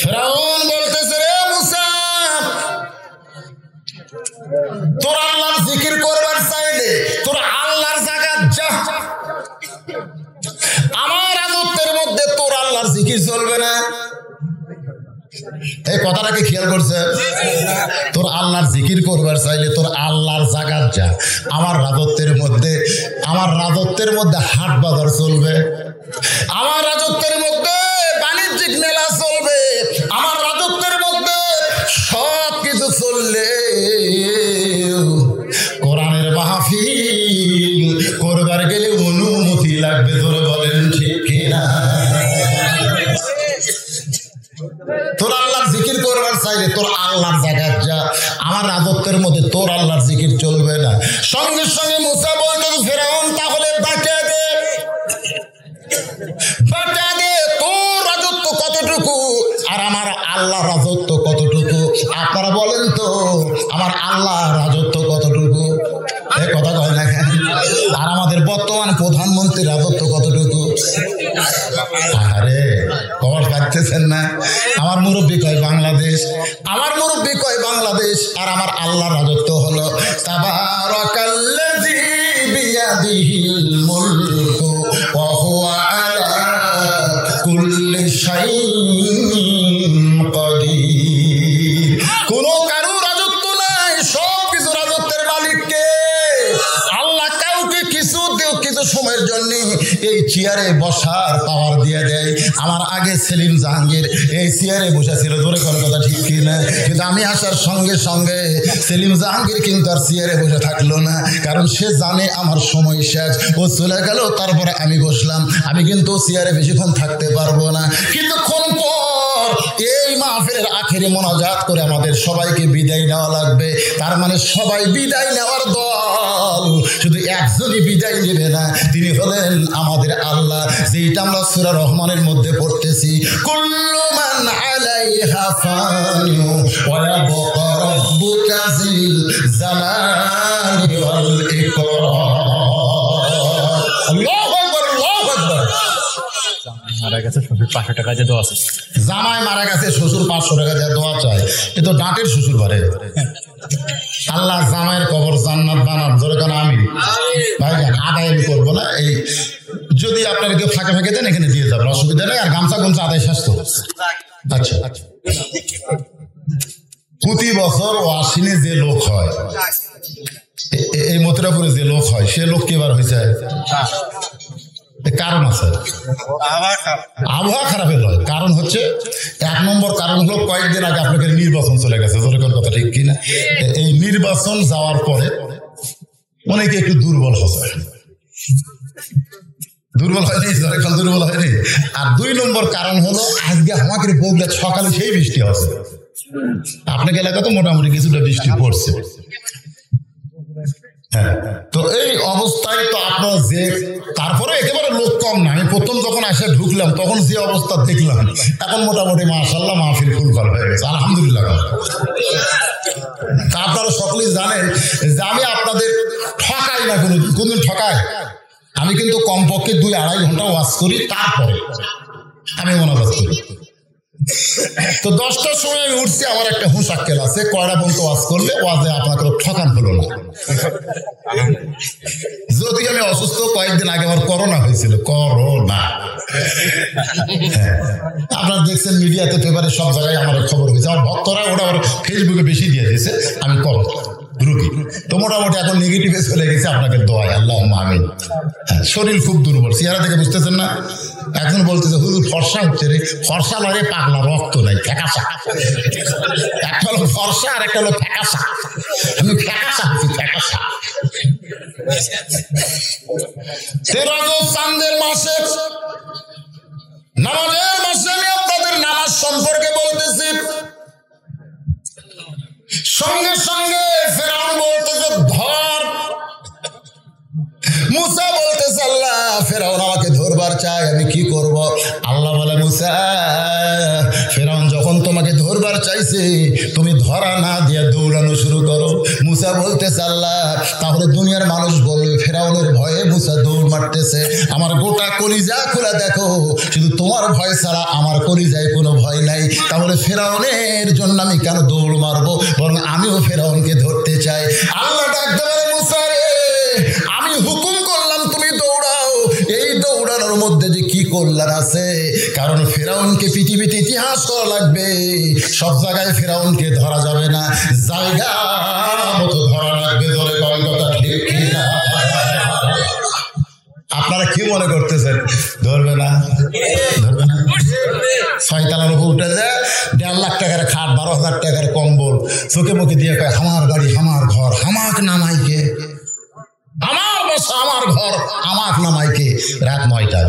ফেরাউন বলতেছে, রে মুসা, তোর আল্লাহর জিকির করবার চাইলে তোর আল্লাহর জায়গা যা। আমার রাজত্বের মধ্যে তোর আল্লাহর জিকির চলবে না। এই কথাটাকে খেয়াল করছে? তোর আল্লাহর জিকির করবার চাইলে তোর আল্লাহর জায়গা যা। আমার রাজত্বের মধ্যে হাট বাজার চলবে, আমার রাজত্বের মধ্যে বাণিজ্যিক মেলা চলবে, আমার রাজত্বের মধ্যে সব কিছু চললে কোরআনের মাহফিল করবার গেলে অনুমতি লাগবে। তোরে বলেন ঠিক কিনা? তোর আল্লাহর জিকির করবার চাইলে তোর আল্লাহর জায়গা যা। আমার রাজত্বের মধ্যে তোর আল্লাহর জিকির চলবে না। সঙ্গে সঙ্গে মুসা বলতে, ফেরাউন তাহলে বাঁচা দে, বাঁচা দে। তোর রাজত্ব কতটুকু আর আমার আল্লাহর রাজত্ব কতটুকু? আপনারা বলেন তো, আমার আল্লাহর রাজত্ব কতটুকু? এই কথা কয় না কেন? আর আমাদের বর্তমান প্রধানমন্ত্রীর রাজত্ব কতটুকু? আরে খবর পাচ্ছেন না? আমার মুরব্বী কয় বাংলাদেশ, আমার মুরব্বী কয় বাংলাদেশ, আর আমার আল্লাহর রাজত্ব হলো তাবারাকাল্লাযী বিয়াদিহিল মুলকু ওয়া হুয়া আলা কুল্লি শাইইন কাদির। কোন কারো রাজত্ব নাই, সব কিছু রাজত্বের মালিককে আল্লাহ। কাউকে কিছু সময়ের জন্য এই চেয়ারে বসার পাওয়ার দিয়ে দেয়। আমার আগে সেলিম জাহাঙ্গীর এই চেয়ারে বসেছিল, ধরে কোন কথা ঠিক কিনা? কিন্তু আমি আসার সঙ্গে সঙ্গে সেলিম জাহাঙ্গীর কিন্তু আর চেয়ারে বসে থাকলো না, কারণ সে জানে আমার সময় শেষ। ও চলে গেল, তারপরে আমি বসলাম। আমি কিন্তু চেয়ারে বেশিক্ষণ থাকতে পারবো না। কিছুক্ষণ পর এই মাহফিলের আখেরে মোনাজাত করে আমাদের সবাইকে বিদায় নেওয়া লাগবে। তার মানে সবাই বিদায় নেওয়ার দল, শুধু একজনই বিদায় নেবে না, তিনি হলেন আমাদের আল্লাহ। যেটা আমরা সূরা রহমানের মধ্যে পড়তেছি, কুল্লু মান আলাইহা ফানি ওয়া ইয়াবকা রাব্বুকা যিল জালালি ওয়াল ইকরাম। আল্লাহু আকবার, আল্লাহু আকবার। মারা গেছে শ্বশুর 500 টাকা দিয়ে দোয়া চাই। জামাই মারা গেছে, শ্বশুর 500 টাকা দিয়ে দোয়া চায়। এ তো ডাঁটের শ্বশুর বাড়ে। আল্লাহ জামাইয়ের কবর জান্নাত বানান, ধরে কেন আমি ভাই আদায় আমি করবো না। এই যদি আপনারা কেউ ফাঁকে ফাঁকে দেন এখানে দিয়ে যাবেন, অসুবিধা নেই। আর গামছা আদায় স্বাস্থ্য। আচ্ছা, প্রতি বছর ওয়াসিনে যে লোক হয়, এই মথুরাপুরে যে লোক হয়, সে লোক কি বার হয়েছে? কারণ আছে, আবহাওয়া খারাপের নয়। কারণ হচ্ছে, 1 নম্বর কারণ হলো কয়েকদিন আগে আপনাদের নির্বাচন চলে গেছে, ধরে কথা ঠিক কিনা? এই নির্বাচন যাওয়ার পরে অনেকে একটু দুর্বল হচ্ছে। দুর্বল হয়নি, দুর্বল হয়নি। আর 2 নম্বর কারণ হলো, আজকে আমাকে বললে সকালে সেই বৃষ্টি হচ্ছে। আপনাকে এলাকা তো মোটামুটি কিছুটা বৃষ্টি পড়ছে। হ্যাঁ, তো এই অবস্থায় তো আপনার যে, তারপরে একেবারে লোক কম না। আমি প্রথম যখন এসে ঢুকলাম তখন যে অবস্থা দেখলাম, এখন মোটামুটি মাশাআল্লাহ মাহফিল ফুলফল হয়ে গেছে, আলহামদুলিল্লাহ। তা আপনারা সকলেই জানেন যে আমি আপনাদের ঠকাই না, কোনদিন ঠকাই। আমি কিন্তু কমপক্ষে 2-2.5 ঘন্টা ওয়াজ করি, তারপরে আমি মোনাজাত করি। তো 10টার সময় আমি উঠছি, আমার একটা হুঁশ আক্কেল আছে, কয়টা পর্যন্ত ওয়াজ করলে ওয়াজে আপনাকে ঠকান হলো না। যদি আমি অসুস্থ, কয়েকদিন আগে আমার করোনা হয়েছিল, করোনা। আপনারা দেখছেন মিডিয়াতে, পেপারে, সব জায়গায় আমার খবর হয়েছে। আমার ভক্তরা ওটা আমার ফেসবুকে বেশি দিয়ে দিয়েছে, আমি করোনা রোগী। তো মোটামুটি এখন নেগেটিভে চলে গেছে, আপনাকে দোয়াই, আল্লাহুম্মা আমিন। শরীর খুব দুর্বল, চেহারা থেকে বুঝতেছেন না। একজন বলতেছে হুজুর ফর্সা হচ্ছে রে। ফর্সা মানে পাগলা, রক্ত নাই, ফ্যাকাসা। একটা হলো ফর্সা আর একটা হলো ফ্যাকাসা। আমি ফ্যাকাসা হচ্ছি, ফ্যাকাসা। 13 চাঁদের মাসে, নামাজের মাসে আমি আপনাদের নামাজ সম্পর্কে বলতেছি। সঙ্গে সঙ্গে ফেরাউন বলতেছে ধর। মুসা বলতেছে আল্লাহ, ফেরাউন আমাকে ধরবার চায়, আমি কি করব? আল্লাহ বলে, মুসা, ফেরাউন যখন তোমাকে ধরবার চাইছে, তুমি ধরা না দিয়ে দৌড়ানো শুরু করো। মুসা বলতেছে আল্লাহ তাহলে দুনিয়ার মানুষ বলবে ফেরাউনের ভয়ে মুসা দৌড় মারতেছে। আমার গোটা কলিজা খুলে দেখো, শুধু তোমার ভয় ছাড়া আমার কলিজায় কোনো ভয় নাই। তাহলে ফেরাউনের জন্য আমি কেন দৌড় মারবো, বরং আমিও ফেরাউনকে ধরতে চাই। আল্লাহ ডাকতে বলে মুসা রে, আমি হুকুম করলাম তুমি দৌড়াও। এই দৌড়ানোর মধ্যে যে কি কল্যাণ আছে, কারণ ফেরাউনকে পৃথিবীতে ইতিহাস করা লাগবে। সব জায়গায় ফেরাউনকে ধরা যাবে না, জায়গা মতো ধরা লাগবে। ধরে কথা ঠিক না? আপনারা কি মনে করতেছেন ধরবে না? ধরবে না? 6 তলার উপর উঠে যায়, 1.5 লাখ টাকার খাট, 12,000 টাকার কম্বল, চোখে মুখে দিয়ে কয় আমার বাড়ি আমার ঘর, আমাক নামাইকে, আমার বাসা আমার ঘর, আমাক নামাইকে। রাত 9টায়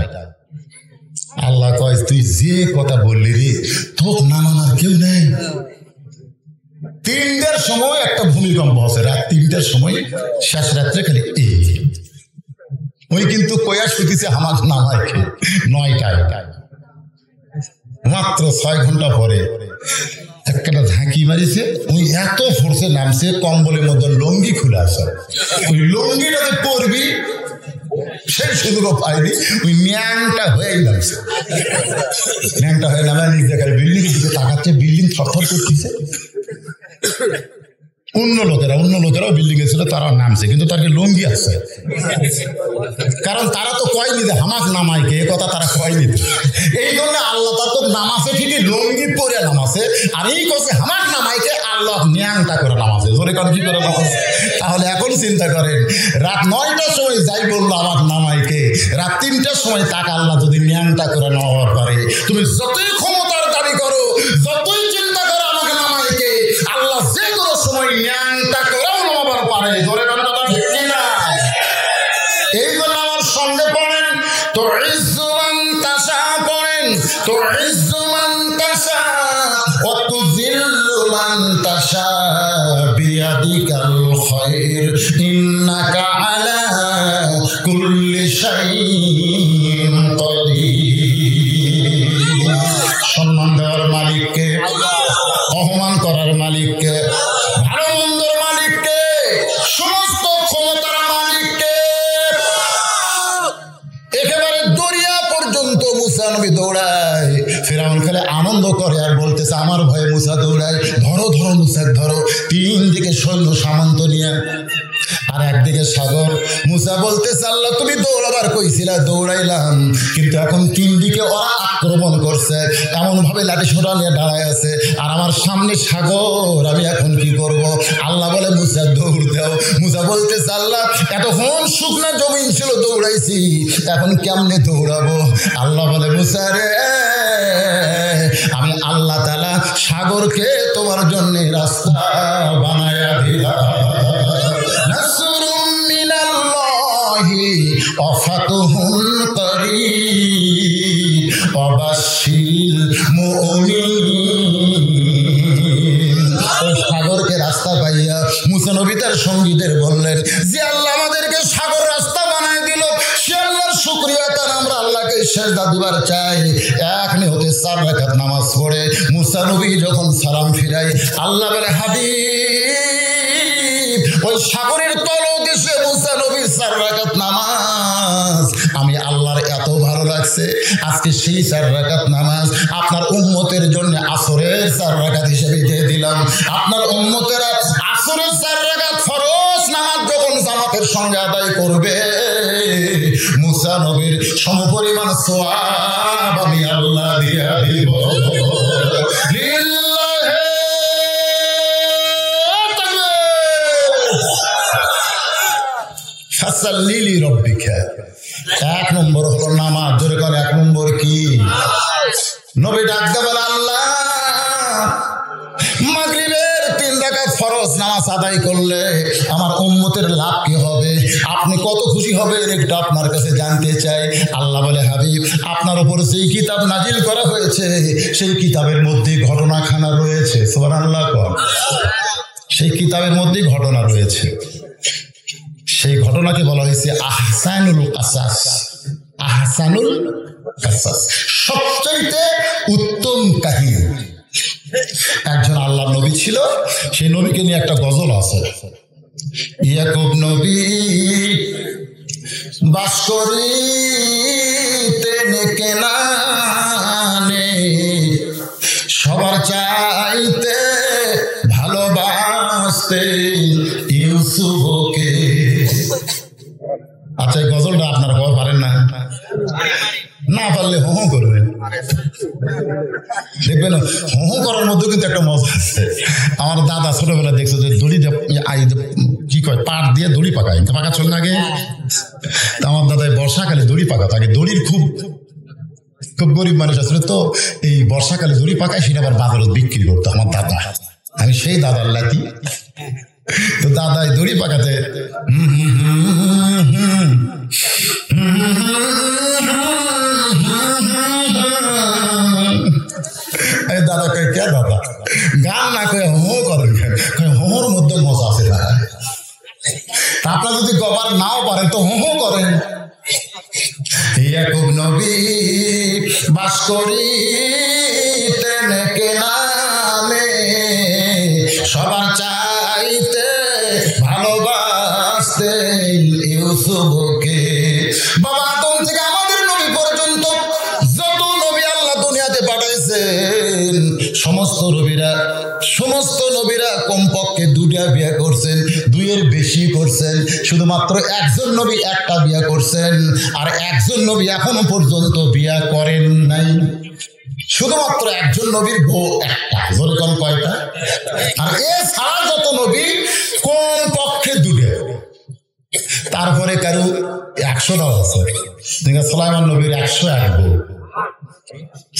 আল্লাহ কয় তুই যে কথা বললি রে, তোর নামানোর কেউ নেই। 3টার সময় একটা ভূমিকম্প আছে, রাত 3টার সময়, শেষ রাত্রে খালি ওই কিন্তু কয়া শুতিছে আমাক নামাইকে 9টায়। মাত্র 6 ঘন্টা পরে একটা ঝাঁকি মারিছে, ওই এত ফোর্সে নামছে, কম্বলের মধ্যে লঙ্গি খুলে আসে, ওই লঙ্গিটাতে পড়বি সেই সুযোগও পাইনি, ওই ন্যাংটা হয়েই নামছে। ন্যাংটা হয়ে নামে নিজ দেখার বিল্ডিং দিকে তাকাচ্ছে, বিল্ডিং থরথর করতেছে। অন্য লোকেরাও বিল্ডিং এ ছিল, তারা নামছে, কিন্তু তাকে লঙ্গি আছে, কারণ তারা তো কয়নি যে হামাক নামাইকে, এ কথা তারা কয়নি। এই জন্য আল্লাহ তার তো নামাছে ঠিকই, লঙ্গি পরে নামাছে, আর এই কথা হামাক নামাইকে আল্লাহ ন্যাংটা করে নামাছে। ধরে কারণ কি করে নামাছে? তাহলে এখন চিন্তা করেন, রাত 9টার সময় যাই বললো আমাক নামাইকে, রাত 3টার সময় তাকে আল্লাহ যদি ন্যাংটা করে নেওয়ার পারে, তুমি যতই ক্ষমতার দাবি করো, যতই চিন্তা করো আমাকে নামাইকে, আল্লাহ যে কোনো সময় ন্যাংটা করেও নামাবার পারে। ধরে কারণ এই জন্য আমার সঙ্গে পড়েন, তো ইজ্জুমান তাশা পড়েন, তো ইজ্জুমান তাশা ওয়া তুযিল্লু মান তাশা বিয়াদিকাল খায়র ইন্নাকা আলা কুল্লি শাইইন কাদির। সম্মান দেওয়ার মালিককে, অপমান করার মালিককে, ভালো মন্দর মালিককে, সমস্ত ক্ষমতার মালিককে। একেবারে দরিয়া পর্যন্ত মুসা নবী দৌড়ায়, ফেরাউন খেলে আনন্দ করে আর বলতেছে আমার ভয়ে মুসা দৌড়ায়, ধরো ধরো মুসা ধরো। 3 দিকে সৈন্য সামন্ত নিয়ে, আর একদিকে সাগর। মুসা বলতেছে আল্লাহ তুমি দৌড়াবার কইছিলা, দৌড়াইলাম, কিন্তু এখন 3 দিকে ওরা আক্রমণ করছে, এমন ভাবে লাঠি সোটা নিয়ে দাঁড়ায় আছে, আর আমার সামনে সাগর, আমি এখন কি করব? আল্লাহ বলে মুসা দৌড় দাও। মুসা বলতেছে আল্লাহ এতক্ষণ শুকনা জমিন ছিল দৌড়াইছি, এখন কেমনে দৌড়াবো? আল্লাহ বলে মুসা রে, আমি আল্লাহ তাআলা সাগরকে তোমার জন্য রাস্তা বানায়া দিলাম। নাসরুম মিনাল্লাহি ওয়া ফাতহুন করিব ওয়া বাশশিরিল মুমিনিন। সাগরকে রাস্তা পাইয়া মুসা নবী তার সঙ্গীদের বললেন যে আল্লাহ আমাদেরকে সাগর রাস্তা বানায় দিল, সে আল্লাহর শুকরিয়া তার আমরা আল্লাহকে সেজদা দিবার চাই। এক নিয়তে 4 রাকাত নামাজ পড়ে মুসা নবী যখন সালাম ফিরায়, আল্লাহ বলে হাবিব ওই সাগরের তলদেশে মুসা নবীর 4 রাকাত নামাজ আমি আল্লাহর এত ভালো লাগছে, আজকে সেই 4 রাকাত নামাজ আপনার উম্মতের জন্য আসরের 4 রাকাত হিসেবে দিয়ে দিলাম। আপনার উম্মতেরা আসরের 4 রাকাত ফরজ নামাজ যখন জামাতের সঙ্গে আদায় করবে, মুসা নবীর সমপরিমাণ সওয়াব আমি আল্লাহ দিয়া দিব। ফাসাল্লি রব্বিকা। 1 নম্বর হলো নামাজ। জোরে করে 1 নম্বর কি? নবী ডাকতে বলে আল্লাহ মাগরিবের 3 রাকাত ফরজ নামাজ আদায় করলে আমার উম্মতের লাভ কি হবে? আপনি কত খুশি হবেন একটু আপনার কাছে জানতে চাই। আল্লাহ বলে হাবিব আপনার উপর সেই কিতাব নাজিল করা হয়েছে, সেই কিতাবের মধ্যে ঘটনাখানা রয়েছে। সুবহানাল্লাহ। সেই কিতাবের মধ্যে ঘটনা রয়েছে, সেই ঘটনাকে বলা হয়েছে আহসানুল কাসাস। আহসানুল কাসাস সবচেয়ে উত্তম কাহিনী। একজন আল্লাহ নবী ছিল, সেই নবীকে নিয়ে একটা গজল আছে। ইয়াকুব নবী বাস করিতে কেনানে, সবার চাইতে ভালোবাসতে ইউসুফকে। আচ্ছা, এই গজলটা আপনারা বলতে পারেন না? না পারলে হো হো করবেন, দেখবেন হো হো করার মধ্যে কিন্তু একটা মজা আছে। আমার দাদা ছোটবেলা দেখছো যে দড়ি কি কয় পাট দিয়ে দড়ি পাকায়, পাকা চল না আগে। আমার দাদা বর্ষাকালে দড়ি পাকা থাকে, দড়ির খুব গরিব মানুষ আসলে তো এই বর্ষাকালে দড়ি পাকায়, সেটা আবার বাজারে বিক্রি করতো আমার দাদা। আমি সেই দাদার লাতি, তো দাদাই দড়ি পাকাতে দাদা কয় কে দাদা গান না কয়ে হো করেন, হোর মধ্যে মজা আছে না। আপনারা যদি গবার নাও পারেন তো হো করেন। ইয়াকুব নবী বাস করিতেন কেনানে, সবার চাইতে ভালোবাসতেন ইউসুফকে। বাবা আদম থেকে আমাদের নবী পর্যন্ত যত নবী আল্লাহ দুনিয়াতে পাঠাইছেন, সমস্ত নবীরা কমপক্ষে দুটা বিয়ে করছেন, দুইয়ের বেশি করছেন। শুধুমাত্র একজন নবী একটা বিয়ে করছেন, আর একজন নবী এখনো পর্যন্ত বিয়ে করেন নাই। শুধুমাত্র একজন নবীর বউ একটা, যেরকম কয়টা? আর এছাড়া যত নবী কমপক্ষে দুটো। তারপরে কারো 100টাও আছে। সুলাইমান নবীর 101 বউ,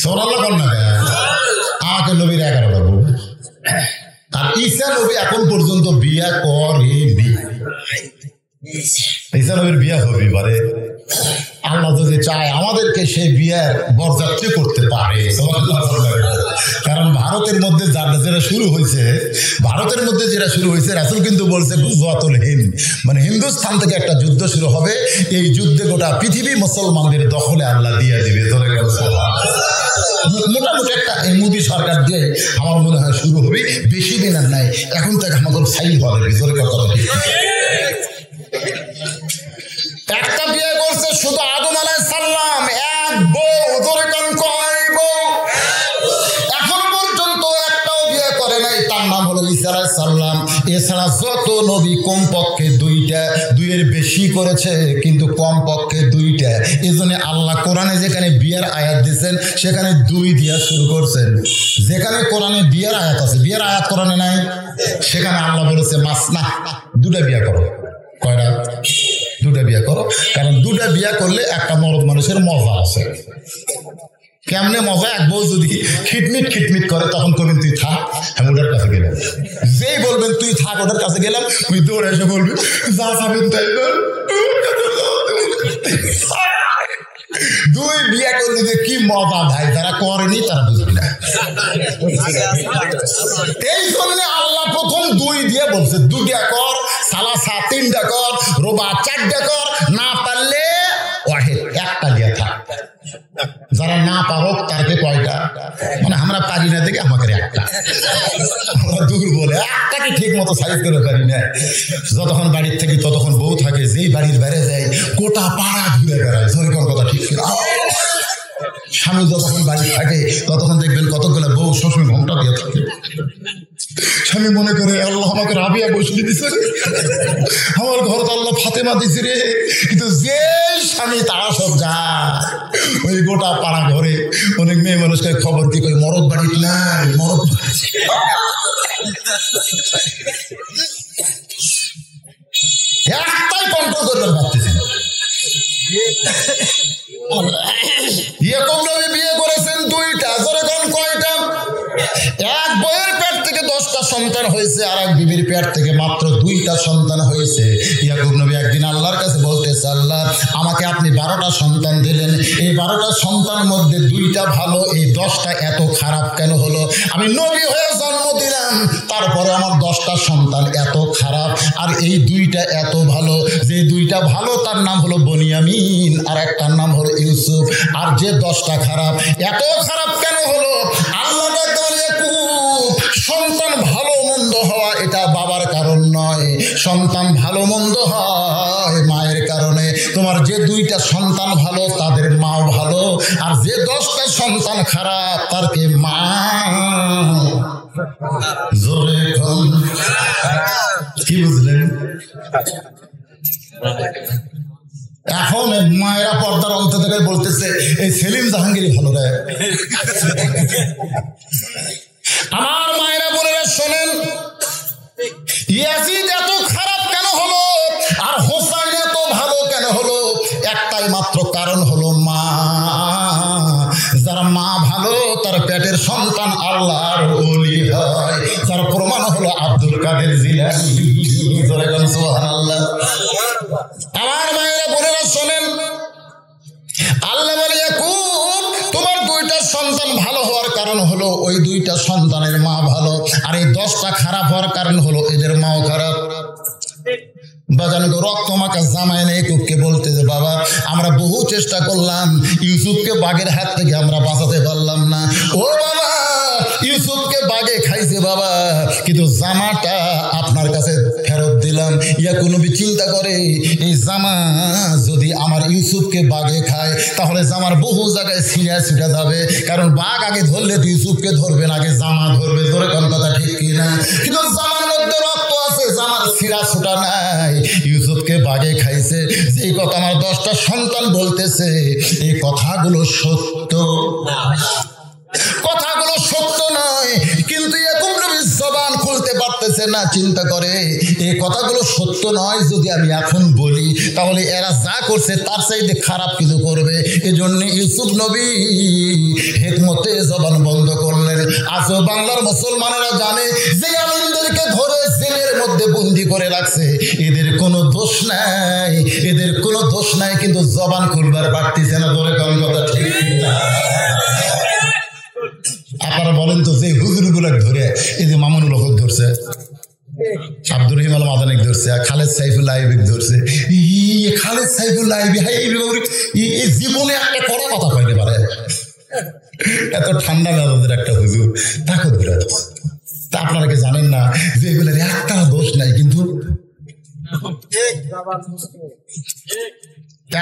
সোনাল্লাহ কন্যা, আমাকে নবীর 11টা বউ। আর ঈসা নবী এখন পর্যন্ত বিয়া করেনি। ঈসা নবীর বিয়া হবে পারে, আল্লাহ যদি চায় আমাদেরকে সেই বিয়ার বরযাত্রী করতে পারে। কারণ ভারতের মধ্যে যেটা শুরু হয়েছে, রাসূল কিন্তু বলছে গুজওয়াতুল হিন্দ, মানে হিন্দুস্তান থেকে একটা যুদ্ধ শুরু হবে। এই যুদ্ধে গোটা পৃথিবী মুসলমানদের দখলে আল্লাহ দিয়ে দিবে। মোটামুটি একটা এই মোদী সরকার দিয়ে আমার মনে হয় শুরু হবে, বেশি দিন আর নাই। এখন থেকে আমাদের সাইল হবে ভিতরে কথা। একটা বিয়ে করছে শুধু আদম আলাইহিস সালাম, এক বউ, যেরকম কয় বউ। এখনো পর্যন্ত একটাও বিয়ে করে নাই, তার নাম হলো ঈসা আলাইহিস সালাম। এছাড়া যত নবী কমপক্ষে দুইয়ের বেশি করেছে, কিন্তু কমপক্ষে 2টা। এই জন্য আল্লাহ কোরআনে যেখানে বিয়ের আয়াত দিচ্ছেন সেখানে 2 দিয়া শুরু করছেন। যেখানে কোরআনে বিয়ের আয়াত আছে, বিয়ের আয়াত কোরআনে নাই, সেখানে আল্লাহ বলেছে মাসনা, 2টা বিয়ে করো। কয়টা? 2টা বিয়ে করো। কারণ 2টা বিয়ে করলে একটা মরদ মানুষের মজা আছে। কেমনে মজা? এক বউ যদি খিটমিট করে, তখন করবেন তুই থাক, আমি ওটার কাছে গেলাম। যেই বলবেন তুই থাক, ওটার কাছে গেলাম, তুই দৌড়ে এসে বলবি যা যাবেন তাই। 2 বিয়ে করলে যে কি মজা ভাই, যারা করেনি তারা বুঝবি না। এই জন্য আল্লাহ প্রথম 2 দিয়ে বলছে 2টা কর, সালাসা 3টা কর, রোবা 4টা কর, না পারলে ওয়াহিদ একটা দিয়ে থাক। যারা না পারক তারকে কয়টা? মানে আমরা পারি না দেখে আমাকে একটা, আমরা দূর বলে একটাকে ঠিক মতো সাইজ করে পারি না। যতক্ষণ বাড়ির থেকে ততক্ষণ বউ থাকে, যেই বাড়ির বাইরে যায় গোটা পাড়া ঘুরে বেড়ায়। যেরকম কথা ঠিক ছিল। স্বামী যতক্ষণ বাড়ি থাকে ততক্ষণ দেখবেন কতগুলো বউ শ্বশুর ঘোমটা দিয়ে থাকে। স্বামী মনে করে আল্লাহ আমাকে রাবিয়া বসিয়ে দিছে, আমার ঘর তো আল্লাহ ফাতেমা দিছে রে। কিন্তু যে স্বামী তারা সব যায় ওই গোটা পাড়া ঘরে। অনেক মেয়ে মানুষকে খবর কি করে, মরদ বাড়ি নাই, মরদ একটাই কন্ট্রোল করতে পারতেছি না। ইয়াকুব নবী বিয়ে করেছেন 2টা। যেরকম কয়টা? এক বইয়ের পেট থেকে 10টা সন্তান হয়েছে, আর এক বিবির পেট থেকে মাত্র 2টা সন্তান হয়েছে। ইয়াকুব নবী একদিন আল্লাহর কাছে বলতেছে, আল্লাহ আমাকে আপনি 12টা সন্তান দিলেন, এই 12টা সন্তান মধ্যে 2টা ভালো, এই 10টা এত খারাপ কেন হলো? আমি নবী হয়ে জন্ম দিলাম, তারপরে আমার 10টা সন্তান এত খারাপ, আর এই 2টা এত ভালো। যে 2টা ভালো তার নাম হলো বনিয়ামিন, আর একটার নাম হলো ইউসুফ। আর যে 10টা খারাপ, এত খারাপ কেন হলো? আল্লাহ বলে সন্তান ভালো মন্দ হয় মায়ের কারণে। তোমার যে 2টা সন্তান ভালো তাদের মাও ভালো, আর যে 10টা সন্তান খারাপ তার কে মা জোরে কি বুঝলেন? এখন মায়েরা পর্দার অন্তর থেকে বলতেছে এই সেলিম জাহাঙ্গীর ভালো রে। আমার মায়েরা বোনেরা শোনেন, ইয়াজিদ এত খারাপ কেন হলো আর হোসাইন এত ভালো কেন হলো? একটাই মাত্র কারণ হলো মা। যারা মা ভালো তার পেটের সন্তান আল্লাহর ওলি হয়, যার প্রমাণ হলো আব্দুল কাদের জিলানী। সুবহানাল্লাহ। আমার মায়েরা বোনেরা শোনেন, আল্লাহ বলে তোমার 2টা সন্তান ভালো হওয়ার কারণ হলো ওই 2টা সন্তানের মা ভালো, আর এই 10টা খারাপ হওয়ার কারণ হলো এদের মাও খারাপ। বাজানো রক্ত মাখা জামাই নেই কুককে বলতে যে বাবা আমরা বহু চেষ্টা করলাম, ইউসুফকে বাঘের হাত থেকে আমরা বাঁচাতে পারলাম না। ও বাবা ইউসুফকে বাঘে খাইছে বাবা, কিন্তু জামাটা আপনার কাছে ফেরত দিলাম। ইয়াকুব নবী চিন্তা করে এই জামা যদি আমার ইউসুফকে বাঘে খায় তাহলে জামার বহু জায়গায় ছিঁড়া ছিঁড়া যাবে, কারণ বাঘ আগে ধরলে তো ইউসুফকে ধরবে না, আগে জামা ধরবে। ধরে কোন কথা ঠিক কিনা? কিন্তু জামার মধ্যে রক্ত আছে, জামার ছিঁড়া ছুটা নাই। ইউসুফকে বাঘে খাইছে, এই কথা আমার 10টা সন্তান বলতেছে। এই কথাগুলো সত্য, কথাগুলো সত্য নয়, কিন্তু ইয়াকুব নবী জবান খুলতে পারতেছে না। চিন্তা করে এই কথাগুলো সত্য নয়, যদি আমি এখন বলি তাহলে এরা যা করছে তার চাইতে খারাপ কিছু করবে। এজন্য ইউসুফ নবী হিকমতে জবান বন্ধ করলেন। আজও বাংলার মুসলমানেরা জানে যে আলেমদেরকে ধরে জেলের মধ্যে বন্দি করে রাখছে, এদের কোনো দোষ নাই, এদের কোনো দোষ নাই, কিন্তু জবান খুলবার পারতেছে না। ধরে কোন কথা ঠিক না? আপনারা বলেন তো যে হুজুর গুলাক ধরে, এই যে মামুনুল হক ধরছে, আব্দুর রহিম আল মাদানিক ধরছে, খালেদ সাইফুল্লাহ আইবিক ধরছে। খালেদ সাইফুল্লাহ আইবি এই জীবনে একটা কড়া কথা কইতে পারে? এত ঠান্ডা মেজাজের একটা হুজুর তাকে ধরে। তা আপনারা কি জানেন না যে এগুলোর একটা দোষ নাই, কিন্তু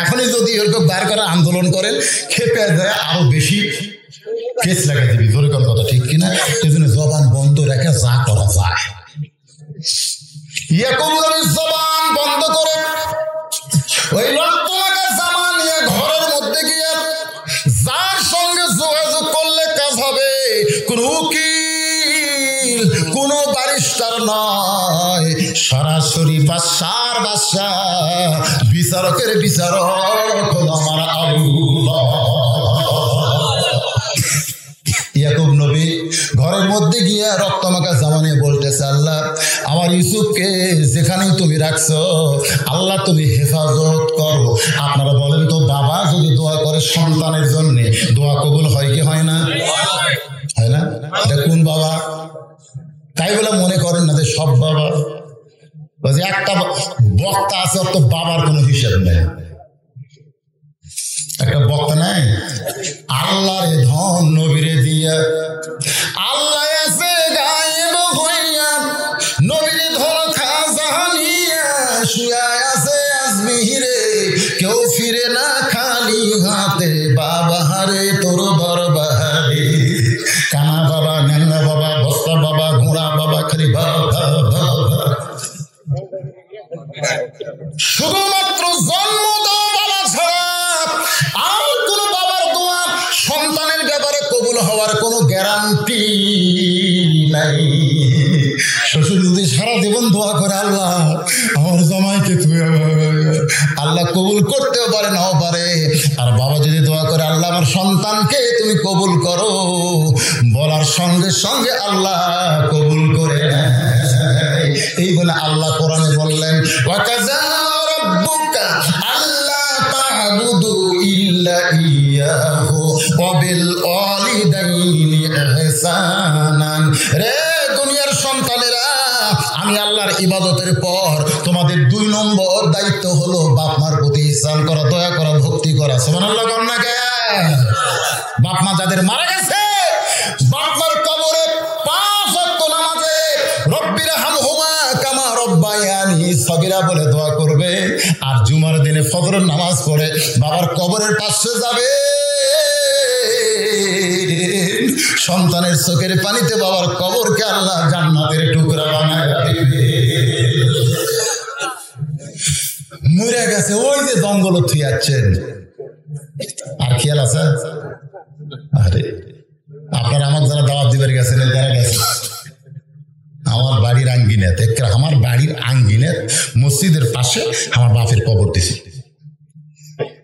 এখনই যদি এরকম বার করা আন্দোলন করেন খেপে যায় আরো বেশি কেস লাগাই দিবি। ধরে কোন কথা ঠিক কিনা? এই জন্য জবান বন্ধ রেখে যা করা যায়। ইয়াকুব নবী জবান বন্ধ করে ওই রক্তমাখা জামা নিয়ে ঘরের মধ্যে গিয়ে যার সঙ্গে যোগাযোগ করলে কাজ হবে, কোন উকিল কোন ব্যারিস্টার নয়, সরাসরি বাদশার বাদশাহ, বিচারকের বিচারক হলো আমার আল্লাহ। ইয়াকুব নবী ঘরের মধ্যে গিয়ে রক্তমাখা জামা নিয়ে বলতেছে, আল্লাহ আমার ইউসুফকে যেখানেই তুমি রাখছো আল্লাহ তুমি হেফাজত করো। আপনারা বলেন তো বাবা যদি দোয়া করে সন্তানের জন্য, দোয়া কবুল হয় কি হয় না? হয় না? এটা কোন বাবা? তাই বলে মনে করেন না যে সব বাবা। একটা বক্তা আছে, তো বাবার কোনো হিসাব নেই। একটা বক্তা নাই, আল্লাহরে ধন নবীরে দিয়া, আল্লাহ আছে গায়েব হইয়া, নবীরে ধন খাজানিয়া, শুয়া আছে আজমিরে, কেউ ফিরে না খালি হাতে, বাবা হারে তোর দরবারে। কানা বাবা, ন্যাংরা বাবা, বস্তা বাবা, ঘোড়া বাবা, খালি বাবা। শুধুমাত্র জন্ম দেওয়া বাবা ছাড়া আর কোন বাবার দোয়া সন্তানের ব্যাপারে কবুল হওয়ার কোনো গ্যারান্টি নাই। শ্বশুর যদি সারা জীবন দোয়া করে আল্লাহ আমার জামাইকে তুমি, আল্লাহ কবুল করতেও পারে নাও পারে। আর বাবা যদি দোয়া করে আল্লাহ আমার সন্তানকে তুমি কবুল করো, বলার সঙ্গে সঙ্গে আল্লাহ কবুল করে নেয়। এই বলে আল্লাহ কোরআনে বললেন, ওয়াকাযা রাব্বুকা আল্লা তা'বুদু ইল্লা ইয়াহু ওয়া বিল ওয়ালিদাইনি ইহসানান। রে দুনিয়ার সন্তানেরা, আমি আল্লাহর ইবাদতের পর তোমাদের 2 নম্বর দায়িত্ব হলো বাপ মার প্রতি ইহসান করা, দয়া করা, ভক্তি করা। সুবহানাল্লাহ বলেন না কে? বাপ মা যাদের মারা গেছে, বাপ মার কবরে 5 ওয়াক্ত নামাজে রব্বিরহামহুমা কামা রব্বায়ানি বলে দোয়া করবে, আর জুমার দিনে ফজরের নামাজ পড়ে বাবার কবরের পাশে যাবে, সন্তানের চোখের পানিতে বাবার কবরকে আল্লাহ জান্নাতের টুকরা বানায় রাখবে। মরে গেছে ওই যে জঙ্গল থুয়ে যাচ্ছেন, আর খেয়াল আছে? আরে আপনারা আমার যারা দাওয়াত দিবার গেছেন যারা গেছে, আমার বাড়ির আঙ্গিনাত, আমার বাড়ির আঙ্গিনাত মসজিদের পাশে আমার বাপের কবর দিছি।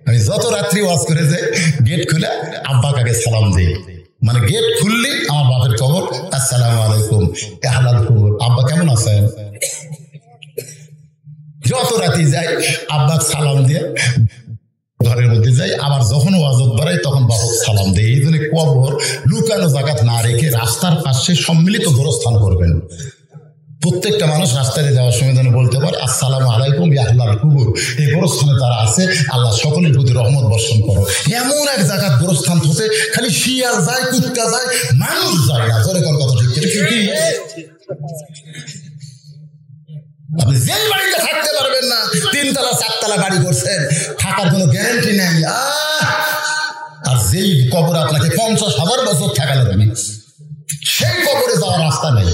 আমি যত রাত্রি ওয়াজ করে যাই গেট খুলে আব্বা কাকে সালাম দিই, মানে গেট খুললি আমার বাপের কবর, আসসালামু আলাইকুম হালাল কবর, আব্বা কেমন আছেন? যত রাতি যাই আব্বা সালাম দিয়ে ঘরের মধ্যে যাই, আবার যখন ওয়াজত বাড়াই তখন বাপক সালাম দেয়। এই জন্য কবর লুকানো জায়গাত না রেখে রাস্তার পাশে সম্মিলিত গোরস্থান করবেন। প্রত্যেকটা মানুষ রাস্তায় যাওয়ার সময় যেন বলতে পারে আসসালামু আলাইকুম ইয়া আহলাল কুবুর, এই গোরস্থানে তারা আছে, আল্লাহ সকলের প্রতি রহমত বর্ষণ করো। এমন এক জায়গার গোরস্থান হতে খালি শিয়াল যায়, কুত্তা যায়, মানুষ যায় না। জোরে কোন কথা ঠিক কি? আপনি যেই বাড়িতে থাকতে পারবেন না, 3 তলা 4 তলা বাড়ি করছেন, থাকার কোনো গ্যারান্টি নেই। আর যেই কবর আপনাকে 50,000 বছর থাকা লাগবে, সেই কবরে যাওয়ার রাস্তা নেই,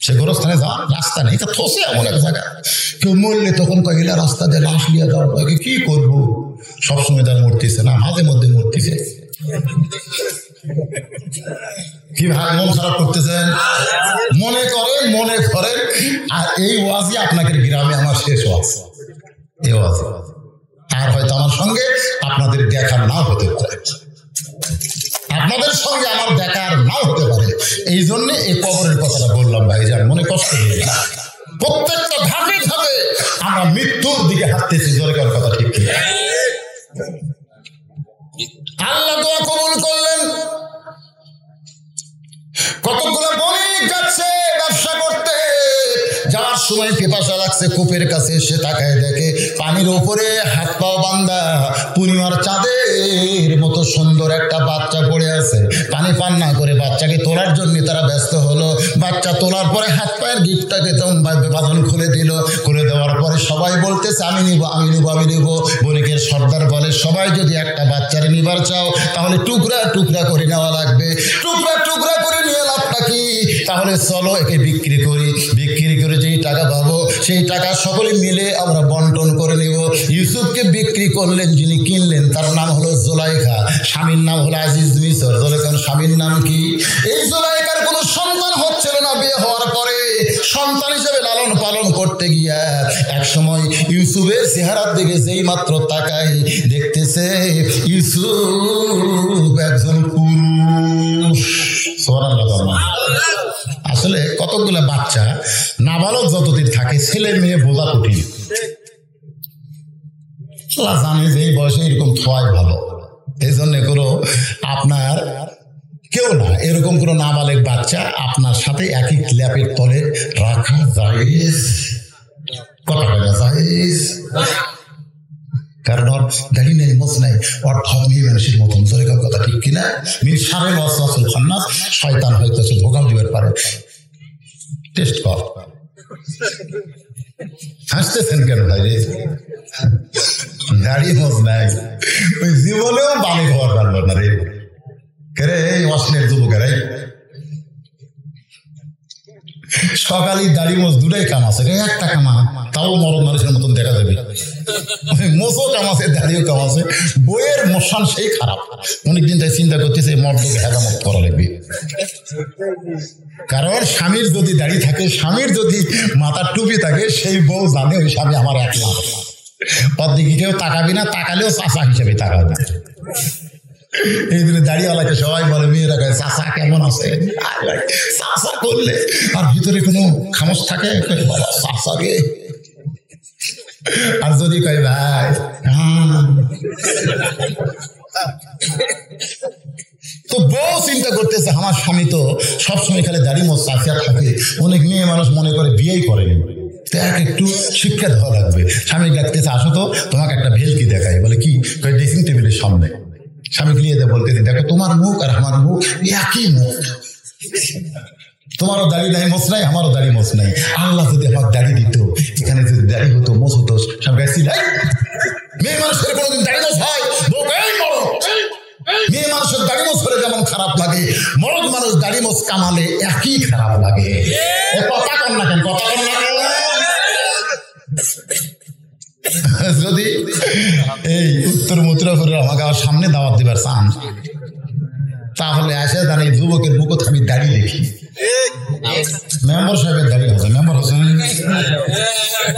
সে গোরস্থানে যাওয়ার রাস্তা নেই। এটা থসে এমন এক জায়গা, কেউ মরলে তখন কহিলা রাস্তা দিয়ে লাশ নিয়ে যাওয়ার পরে কি করবো? সবসময় তার মরতেছে না, মাঝে মধ্যে মরতেছে। কি ভাই মন খারাপ করতেছেন? মনে করেন আর এই ওয়াজই আপনাদের গ্রামে আমার শেষ ওয়াজ, এই ওয়াজ। আর হয়তো আমার সঙ্গে আপনাদের দেখার নাও হতে পারে, আপনাদের সঙ্গে আমার দেখার নাও হতে পারে। এই জন্য এই কবরের কথাটা বললাম ভাই, যার মনে কষ্ট নেই। প্রত্যেকটা ধাপে ধাপে আমরা মৃত্যুর দিকে হাঁটতেছি। জোরে করার কথা ঠিক কি? আল্লাহ দোয়া কবুল করলেন। কতগুলো বণিক যাচ্ছে ব্যবসা করতে, যাওয়ার সময় পিপাসা লাগছে, কূপের কাছে এসে তাকায় দেখে পানির উপরে হাত পাও বান্ধা পূর্ণিমার চাঁদের মতো সুন্দর একটা বাচ্চা পড়ে আছে। পানি পান না করে বাচ্চাকে তোলার জন্য তারা ব্যস্ত হলো। বাচ্চা তোলার পরে হাত পায়ের গিফটটাকে বাঁধন খুলে দিল। খুলে দেওয়ার পরে সবাই বলতেছে আমি নিব, আমি নিব, আমি নিব। বণিকের সর্দার বলে সবাই যদি একটা বাচ্চারে নিবার চাও তাহলে টুকরা টুকরা করে নেওয়া লাগবে। টুকরা টুকরা করে নিয়ে লাভটা কি? তাহলে চলো একে বিক্রি করি, বিক্রি করে যেই টাকা পাবো সেই টাকা সকলে মিলে আমরা বন্টন করে নিব। ইউসুফকে বিক্রি করলেন, যিনি কিনলেন তার নাম হলো জুলাইখা, স্বামীর নাম হলো আজিজ মিসর। জুলাইখার স্বামীর নাম কি? এই জুলাইখার কোনো সন্তান হচ্ছিল না। বিয়ে হওয়ার পরে সন্তান হিসেবে লালন পালন করতে গিয়া এক সময় ইউসুফের চেহারার দিকে যেই মাত্র তাকাই দেখতেছে ইউসুফ একজন পুরুষ। আসলে কতগুলো বাচ্চা নাবালক যতদিন থাকে ছেলে মেয়ে বোঝা কঠিন। জানে যে এই বয়সে এরকম থোয়াই ভালো। এই জন্য কোনো আপনার কেউ না এরকম কোনো নাবালক বাচ্চা আপনার সাথে একই ল্যাপের তলে রাখা যায়, কথা বলা যায়। কারণ ওর দাড়ি নেই, মোচ নাই, ওর ঠক নেই মানুষের মতন। জোরে কথা ঠিক কিনা? সাড়ে আসল খান্নাস শয়তান হয়তো ধোকা দিবার পারে। টেস্ট কর। হাসতেছেন কেন ভাই রে? দাড়ি মোচ নাই, ওই জীবনেও বালি হওয়ার পারলো না রে। কে এই অশ্লীল যুবকেরাই সকালে দাড়ি মোচ দুটাই কাম আছে, একটা কামা তাও মরদ মানুষের মতন দেখা যাবে। মোচও কাম আছে, দাড়িও কাম আছে। বইয়ের মশান সেই খারাপ। অনেকদিন তাই চিন্তা করতেছে মর্দকে হেদামত করা লাগবে। কারণ স্বামীর যদি দাড়ি থাকে, স্বামীর যদি মাথার টুপি থাকে, সেই বউ জানে ওই স্বামী আমার এক লাভ। ওর দিকে কেউ তাকাবি না, তাকালেও চাচা হিসেবে তাকাবে। এই জন্য দাড়িওয়ালাকে সবাই বলে, মেয়েরা কয় চাচা কেমন আছে, চাচা করলে আর ভিতরে কোনো খামোশ থাকে চাচাকে। আর যদি কয় ভাই, তো বউ চিন্তা করতেছে আমার স্বামী তো সবসময় খালি দাড়ি মোচ চাচিয়া থাকে। অনেক মেয়ে মানুষ মনে করে বিয়েই করেনি, একটু শিক্ষা দেওয়া লাগবে। স্বামী ডাকতেছে আসো তো তোমাকে একটা ভেলকি দেখায়। বলে কি? ড্রেসিং টেবিলের সামনে। স্বামী গিয়ে বলতেছে দেখো তোমার মুখ আর আমার মুখ একই মুখ। তোমারও দাড়ি নাই মোছ নাই, আমারও দাড়ি মোছ নাই। আল্লাহ যদি আমার দাড়ি দিত, এখানে যদি দাড়ি হতো মোছ হতো, সব গাছি নাই। মেয়ে মানুষের কোনোদিন দাড়ি মোছ হয়? মেয়ে মানুষের দাড়ি মোছ করে যেমন খারাপ লাগে, মরদ মানুষ দাড়ি মোছ কামালে একই খারাপ লাগে। কথা কন না কেন, কথা কন না কেন? যদি এই উত্তর মথুরাপুরের আমাকে আমার সামনে দাওয়াত দিবার চান, তাহলে আসে জানি যুবকের বুকত আমি দাঁড়িয়ে দেখি। মেম্বার সাহেবের দাঁড়িয়ে হবে, মেম্বার হোসেন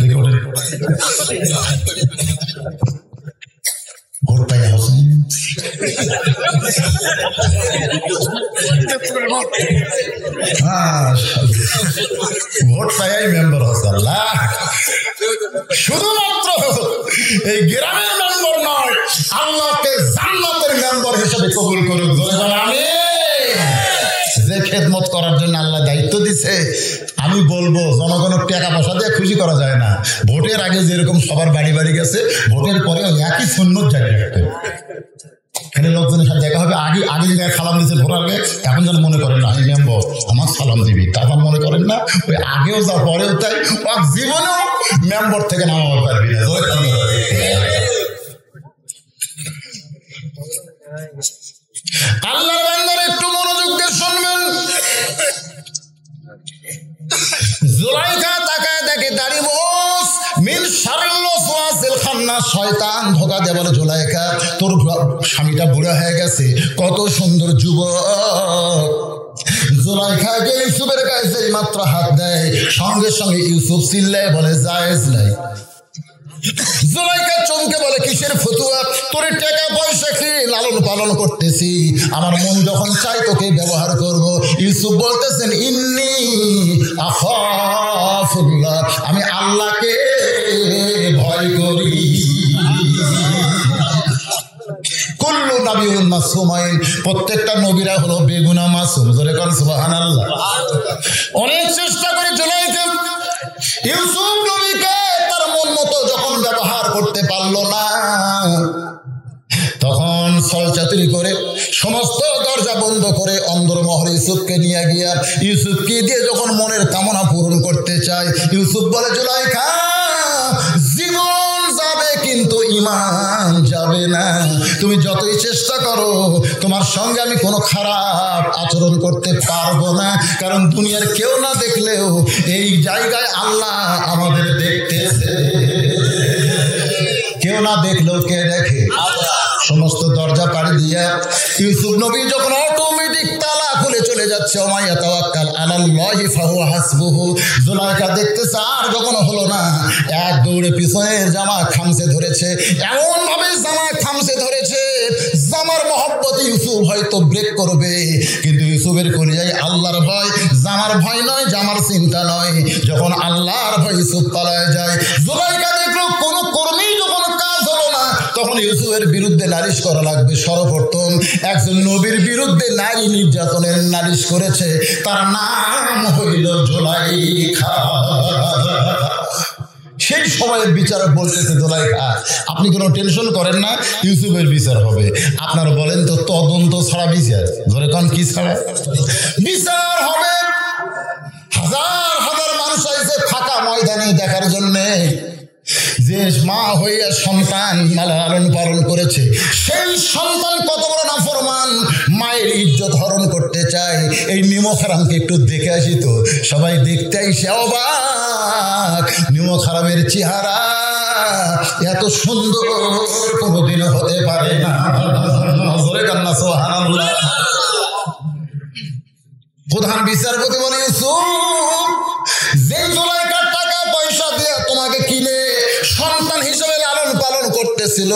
দেখি ওঠেন, ভোট পাই হোসেন, ভোট পাই মেম্বার হোসেন। শুধুমাত্র এই গ্রামের মেম্বার নয়, আল্লাহকে জান্নাতের মেম্বার হিসেবে কবুল করুক। আমি যে খেদমত করার জন্য আল্লাহ দায়িত্ব দিছে, আমি বলবো জনগণের টাকা পয়সা দিয়ে খুশি করা যায় না। ভোটের আগে যেরকম সবার বাড়ি বাড়ি গেছে, ভোটের পরে একই সুন্নত জারি রাখতে। এখানে লোকজনের সাথে দেখা হবে, আগে আগে জায়গায় সালাম দিচ্ছে ভোটার আগে, এখন যেন মনে করেন না আমি মেম্বার আমার সালাম দিবি, তারপর মনে করেন না ওই আগেও যা পরেও তাই, জীবনেও মেম্বার থেকে নামাবার পারবি না। আল্লাহর বান্দারা একটু মনোযোগ দিয়ে শুনবেন। জুলাইখা তাকায় দেখে দাড়ি মোছ, মিন শারিল ওয়াসওয়াসিল খান্নাস, শয়তান ধোঁকা দেয়, বলে জুলাইখা তোর স্বামীটা বুড়া হয়ে গেছে, কত সুন্দর যুবক। জুলাইখা যে ইউসুফের কাছে মাত্র হাত দেয়, সঙ্গে সঙ্গে ইউসুফ চিল্লায় বলে জায়েজ নাই। জুলাইখা চমকে বলে কিসের ফতুয়া, তোর টাকা পয়সা খেয়ে লালন পালন করতেছি, আমার মন যখন চাই তোকে ব্যবহার করব। ইউসুফ বলতেছেন ইন্নী আখাফুল্লাহ, আমি আল্লাহকে ভয় করি। কুল্লু নবিয়্যুন মাসুমাইন, প্রত্যেকটা নবীরা হলো বেগুনা মাসুম। জোরে কোন সুবহানাল্লাহ। অনেক চেষ্টা করে জুলাইখা ইউসুফ নবীকে তার মন মতো যখন ব্যবহার করতে পারলো না, তখন ছলচাতুরি করে সমস্ত দরজা বন্ধ করে অন্দরমহল ইউসুফকে নিয়ে গিয়া ইউসুফকে দিয়ে যখন মনের কামনা পূরণ করতে চায়, ইউসুফ বলে জুলাইখা জীবন যাবে কিন্তু ঈমান যাবে না। তুমি যতই চেষ্টা করো, তোমার সঙ্গে আমি কোনো খারাপ আচরণ করতে পারবো না, কারণ দুনিয়ার কেউ না দেখলেও এই জায়গায় আল্লাহ আমাদের দেখতেছে। কেউ না দেখলেও কে দেখে? সমস্ত দরজা পাড়ি দিয়া ইউসুফ নবী যখন অটোমেটিক তালা খুলে চলে যাচ্ছে, ওমাইয়া তাওয়াক্কাল আলাল্লাহি ফাহুয়া হাসবুহু, জুলাইখা দেখতেছে আর যখন হলো না, এক দৌড়ে পিছনের জামা খামচে ধরেছে, এমন ভাবে জামা খামচে ধরেছে, জামার মহব্বতে ইউসুফ হয়তো ব্রেক করবে, কিন্তু ইউসুফের কলিজায় আল্লাহর ভয়, জামার ভয় নয়, জামার চিন্তা নয়। যখন আল্লাহর ভয় ইউসুফ পালায় যায়, জুলাইখা দেখলো কোন কর্মী যখন কাজ হলো না, তখন ইউসুফের বিরুদ্ধে নালিশ করা লাগবে। সর্বপ্রথম একজন নবীর বিরুদ্ধে নারী নির্যাতনের নালিশ করেছে, তার নাম হইল জুলাইখা। সেই সময়ের বিচারক বলতেছে জুলাইখা আপনি কোনো টেনশন করেন না, ইউসুফের বিচার হবে। আপনারা বলেন তো তদন্ত ছাড়া বিচার? ধরে কোন কি ছাড়া বিচার হবে? হাজার হাজার মানুষ আইছে ফাঁকা ময়দানে দেখার জন্যে, যে মা হইয়া সন্তান লালন পালন করেছে, সেই সন্তান কত বড় নাফরমান, মায়ের ইজ্জত হরণ করতে চায়। এই নিমক হারামকে একটু দেখে আসি তো। সবাই দেখতে আইসে অবাক, নিমক হারামের চেহারা এত সুন্দর কোনোদিনও হতে পারে না। সুবহানাল্লাহ। প্রধান বিচারপতি বলে ইউসুফ, যে জুলাইখার টাকা পয়সা দিয়ে তোমাকে কিনে সন্তান হিসেবে লালন পালন করতেছিল,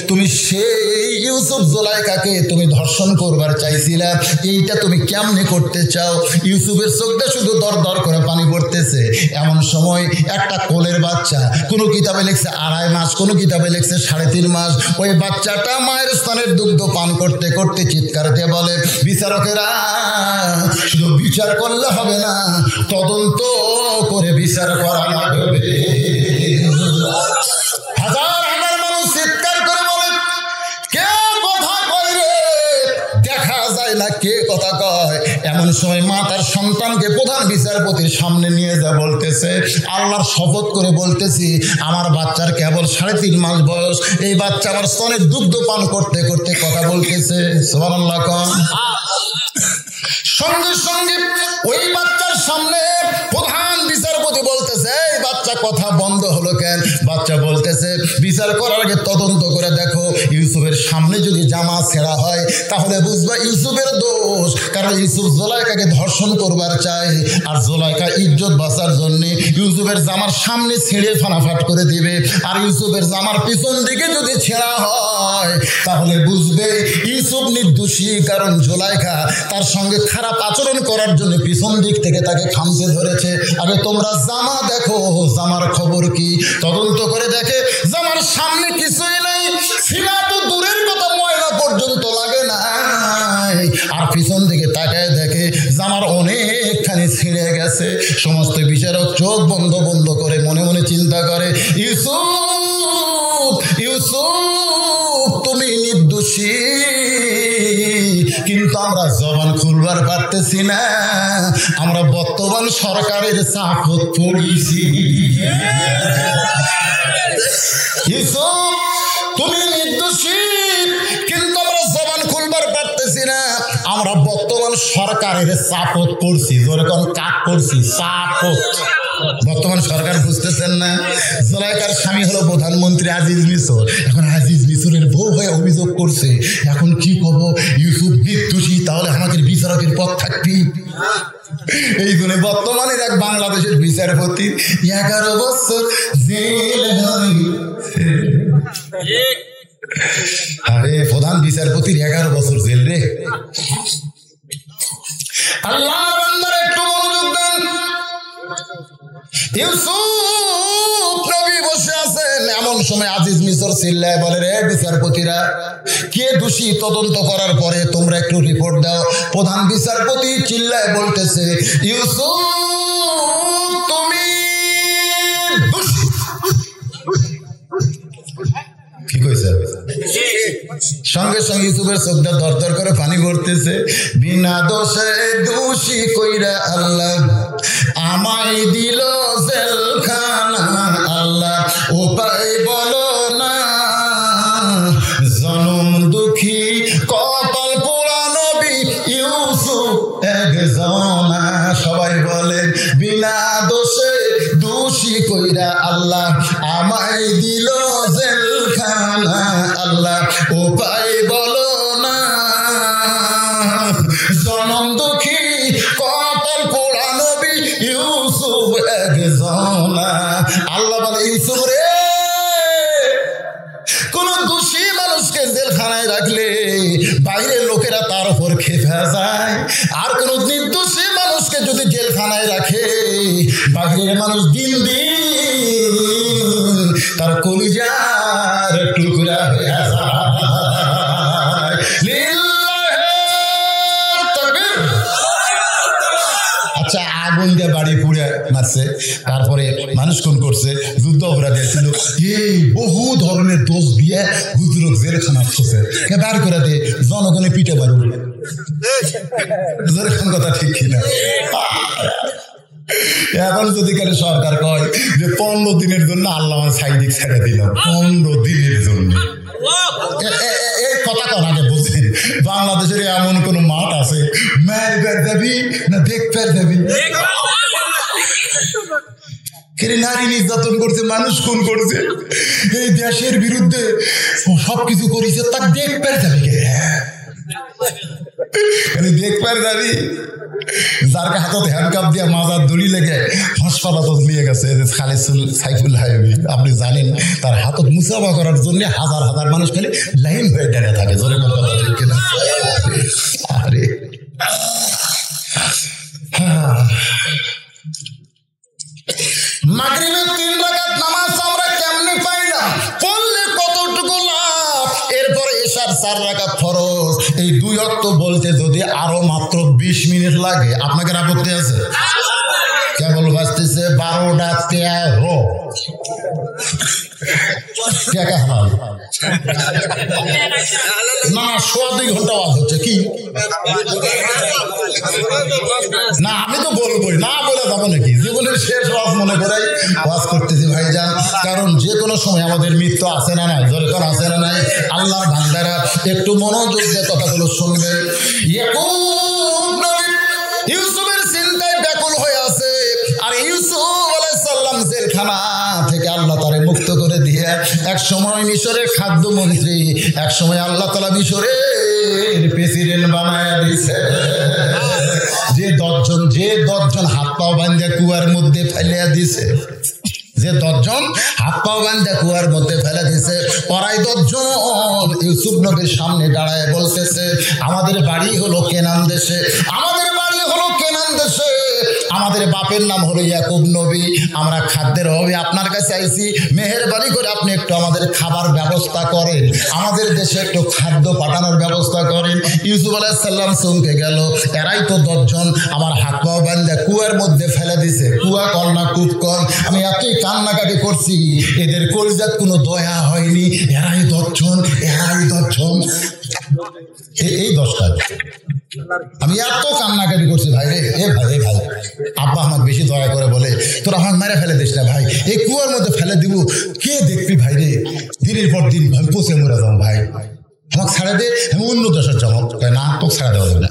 তুমি সেই ইউসুফ জুলাইখাকে তুমি ধর্ষণ করবার চাইছিলা, এইটা তুমি কেমনে করতে চাও? ইউসুফের চোখটা শুধু দর দর করে পানি পড়তেছে। এমন সময় একটা কোলের বাচ্চা, কোনো কিতাবে লিখছে 2.5 মাস, কোনো কিতাবে লিখছে 3.5 মাস, ওই বাচ্চাটা মায়ের স্তনের দুগ্ধ পান করতে করতে চিৎকার দিয়ে বলে, বিচারকেরা শুধু বিচার করলে হবে না, তদন্ত করে বিচার করা লাগবে। হাজার হাজার মানুষ চিৎকার করে বলে, কে কথা কয় রে? দেখা যায় না কে কথা কয়। এমন এমন সময় মা তার সন্তানকে প্রধান বিচারপতির সামনে নিয়ে যা বলতেছে, আল্লাহর শপথ করে বলতেছি, আমার বাচ্চার কেবল 3.5 মাস বয়স, এই বাচ্চা আমার স্তনের দুগ্ধ পান করতে করতে কথা বলতেছে। সুবহানাল্লাহ। সঙ্গে সঙ্গে ওই বাচ্চার সামনে প্রধান বিচারপতি বলতেছে, এই বাচ্চা কথা বন্ধ হলো কেন? বাচ্চা বলতেছে, বিচার করার আগে তদন্ত করে দেখো, ইউসুফের সামনে যদি জামা ছেঁড়া হয় তাহলে বুঝবা ইউসুফের দোষ, কারণ ইউসুফ জোলাইকাকে ধর্ষণ করবার চাই, আর জোলাইকা ইজ্জত বাঁচার জন্য ইউসুফের জামার সামনে ছেড়ে ফানাফাট করে দিবে, আর ইউসুফের জামার পিছন দিকে যদি ছেঁড়া হয় তাহলে বুঝবে ইউসুফ নির্দোষী, কারণ জোলাইকা তার সঙ্গে খারাপ আচরণ করার জন্য পিছন দিক থেকে তাকে খামচে ধরেছে। আগে তোমরা জামা দেখো, জামার খবর কি? তদন্ত করে দেখে জামার সামনে কিছুই নাই, সিনা তো দূরের কথা, ময়লা পর্যন্ত লাগে না, আর পিছন দিকে তাকায় দেখে জামার অনেকখানি ছিঁড়ে গেছে। সমস্ত বিচারক চোখ বন্ধ বন্ধ করে মনে মনে চিন্তা করে, ইউসুফ ইউসুফ তুমি নির্দোষী, কিন্তু আমরা জবান খুলবার পারতেছি না, আমরা বর্তমান সরকারের চাপত পড়েছি। ইউসুফ তুমি নির্দোষী, কিন্তু আমরা জবান খুলবার পারতেছি না, আমরা বর্তমান সরকারের চাপত পড়ছি। যেরকম কাক পড়ছি, চাপত। বর্তমান সরকার বুঝতেছেন না? জোলাইকার স্বামী হলো প্রধানমন্ত্রী আজিজ মিশর, এখন আজিজ মিশরের বউ হয়ে অভিযোগ করছে, এখন কি করব? ইউসুফ নির্দোষী, তাহলে আমাদের বিচারকের পথ থাকবি। এই জন্য বর্তমানের এক বাংলাদেশের বিচারপতি 11 বছর জেল। আরে প্রধান বিচারপতির 11 বছর জেল রে। আল্লাহ বান্দারা একটু মনোযোগ দেন। ইউসুফ নবী বসে আছেন, এমন সময় আজিজ মিশর চিল্লায় বলে, রে বিচারপতিরা, কে দোষী তদন্ত করার পরে তোমরা একটু রিপোর্ট দাও। প্রধান বিচারপতি চিল্লায় বলতেছে, ইউসুফ তুমি দোষী। কি কইছে? সঙ্গে সঙ্গে ইউসুফের চোখটা দরদর করে পানি পড়তেছে। বিনা দোষে দোষী কইরা আল্লাহ আমায় দিল জেলখানা, আল্লাহ উপায় বলো না, জনম দুঃখী কপাল পোড়া নবী ইউসুফ একজনা। সবাই বলেন, বিনা দোষে দোষী কইরা আল্লাহ আমায় দিল জেলখানা, আল্লাহ উপায় বলো না, জনম দুঃখী কপাল পোড়া নবী ইউসুফ একজনা। আল্লাহ বলে, ইউসুফ রে, কোন দোষী মানুষকে জেলখানায় রাখলে বাইরের লোকেরা তার উপর খেপে যায়, আর কোন নির্দোষী মানুষকে যদি জেলখানায় রাখে বাইরের মানুষ দিন দিন তার কলিজার টুকরা হয়ে যায়। আচ্ছা, আগুন দিয়ে বাড়ি পুড়ে মারছে, তারপরে মানুষ খুন করছে, যুদ্ধ অপরাধী ছিল, এই বহু ধরনের দোষ দিয়ে হুজুরক জেলখানা করছে, বার করে দিয়ে জনগণে পিঠে বাড়ি। যেরকম কথা ঠিক কিনা? এখন যদি কেন সরকার কয় যে 15 দিনের জন্য আল্লাহ সাইদিক ছেড়ে দিল, 15 দিনের জন্য, এই কথা কোন আগে বুঝছেন? বাংলাদেশের এমন কোন মাঠ আছে মারবার যাবি না দেখবার যাবি? নারী নির্যাতন করছে, মানুষ খুন করছে, এই দেশের বিরুদ্ধে সবকিছু করেছে, তার দেখবার যাবি কে? দেখবার যাবি যার হাতত হ্যান্ডকাপ দিয়ে মাজার দড়ি লেগে হাসপাতাল নিয়ে গেছে সাইফুল হাইবি, আপনি জানেন তার হাতত মুসাফা করার জন্য হাজার হাজার মানুষ খালি লাইন হয়ে দাঁড়িয়ে থাকে। জোরে কথা ঠিক কিনা? আরে মাগরিবের 3 রাকাত নামাজ আমরা কেমনে পাইলাম? পড়লে কতটুকু লাভ? এরপরে এশার 4 রাকাত ফরজ, এই 2 ওয়াক্ত বলতে যদি আরো মাত্র 20 মিনিট লাগে, আপনাকে আপত্তি আছে? কেবল বাজতেছে 12টা 13। টাকা হালাল না, 1.5 ঘন্টা ওয়াজ হচ্ছে কি না, আমি তো বলবোই না, বলে যাবো নাকি? জীবনের শেষ ওয়াজ মনে করে ওয়াজ করতেছি ভাইজান, কারণ যে কোনো সময় আমাদের মৃত্যু আছে না নাই, দরকার আছে না নাই। আল্লাহর বান্দারা একটু মনোযোগ দিয়ে কথাগুলো শুনবে। ইউসুফের চিন্তায় ব্যাকুল হয়ে আছে, আর ইউসুফ আলাইহিস সালাম জেলখানা থেকে আল্লাহ তারে মুক্ত করে দিয়ে এক সময় মিশরের খাদ্যমন্ত্রী, এক সময় আল্লাহ তাআলা মিশরের প্রেসিডেন্ট বানায় দিয়েছে। যে 10 জন হাত পাও বাঁধে কুয়ার মধ্যে ফেলিয়া দিছে, যে 10 জন হাত পাও বাঁধে কুয়ার মধ্যে ফেলে দিছে, ওরাই 10 জন ইউসুফ নবীর সামনে দাঁড়ায় বলতেছে, আমাদের বাড়ি হলো কেনান দেশে, আমাদের বাড়ি হলো কেনান দেশে, আমাদের বাপের নাম হলো ইয়াকুব নবী, আমরা খাদ্যের অভাবে আপনার কাছে আইছি, মেহেরবানি করে আপনি একটু আমাদের খাবার ব্যবস্থা করেন, আমাদের দেশে একটু খাদ্য পাঠানোর ব্যবস্থা করেন। ইউসুফ আলাইহিস সালাম চমকে গেল, এরাই তো 10 জন আমার হাত পাও বাঁধে কুয়ার মধ্যে ফেলে দিছে, কুয়া কল না কূপ কল, আমি এতই কান্নাকাটি করছি, এদের কলিজাত কোনো দয়া হয়নি, এরাই 10 জন, এরাই 10 জন, এই 10টা আমি এত কান্নাকাটি করছি ভাই রে, ভাই আব্বা আমাকে বেশি দয়া করে বলে, তোরা আমাকে মেরে ফেলে দিস না ভাই, এই কুয়ার মধ্যে ফেলে দিব, কে দেখবি ভাই রে, দিনের পর দিন আমি পচে মরে যাবো ভাই, আমাকে ছাড়া দে, আমি অন্য দেশের যাবো না, তোকে ছাড়া দেওয়া যাবে না।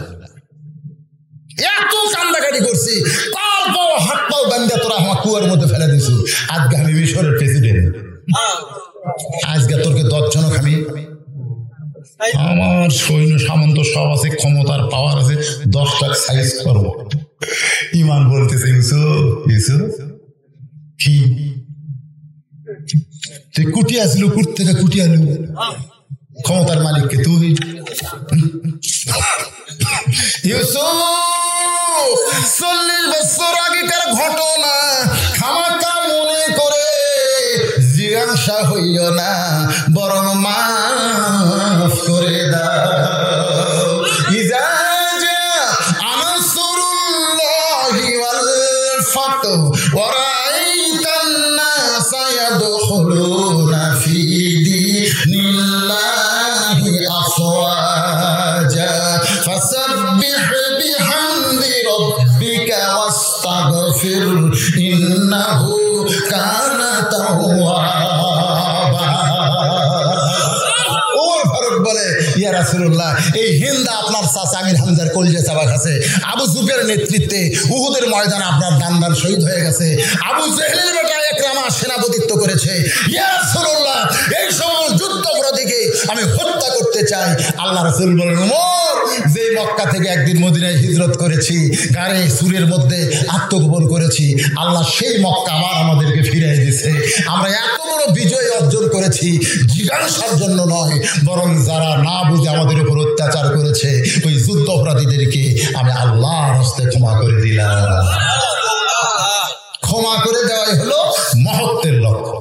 এত কান্নাকাটি করছি, তারপর হাত পাও বান্ধা তোরা আমার কুয়ার মধ্যে ফেলে দিস, আজকে আমি মিশরের প্রেসিডেন্ট, আজকে তোরকে 10 জনক আমি, আমার সৈন্য সামন্ত সব আছে, ক্ষমতার পাওয়ার আছে, 10টা সাইজ করবো। ইমান বলতেছে, ইউসুফ কি তুই কুটি আসিল, কুট থেকে কুটি আনু, ক্ষমতার মালিককে তুই। ইউসুফ 40 বছর আগেকার ঘটনা, খামাকা মনে করে জিজ্ঞাসা হইও না, বরং মাফ করে দাও। ইজা জা আনসুরুল্লাহি ওয়াল ফাতহু ওয়া রাআইতান নাসা ইয়াদখুলুনা ফি দীনিল্লাহি আফওয়াজা ফাসাব্বিহ বিহামদি রাব্বিকা ওয়াস্তাগফির ইন্নাহু কানা তাওয়াবা। বলে, ইয়া রাসূলুল্লাহ, এই হিন্দা আপনার চাচা আমির হামজার কলিজা চাবা খাচ্ছে, আবু সুফিয়ানের নেতৃত্বে উহুদের ময়দানে আপনার দান শহীদ হয়ে গেছে, আবু জেহেলের বেটা ইকরামা সেনাপতিত্ব করেছে, ইয়া রাসূলুল্লাহ, এই সমস্ত যুদ্ধাপরাধীকে আমি হত্যা করতে চাই। আল্লাহ রাসূল বলেন, ওমর, যে মক্কা থেকে একদিন মদিনায় হিজরত করেছি, গাড়ে সুরের মধ্যে আত্মগোপন করেছি, আল্লাহ সেই মক্কা আবার আমাদেরকে ফিরিয়ে দিয়েছে। আমরা এত বড় বিজয় অর্জন করেছি জিজ্ঞাসার জন্য নয়, বরং যারা না বুঝে আমাদের উপর অত্যাচার করেছে, ওই যুদ্ধ অপরাধীদেরকে আমি আল্লাহর হস্তে ক্ষমা করে দিলাম। ক্ষমা করে দেওয়াই হলো মহত্বের লক্ষ্য।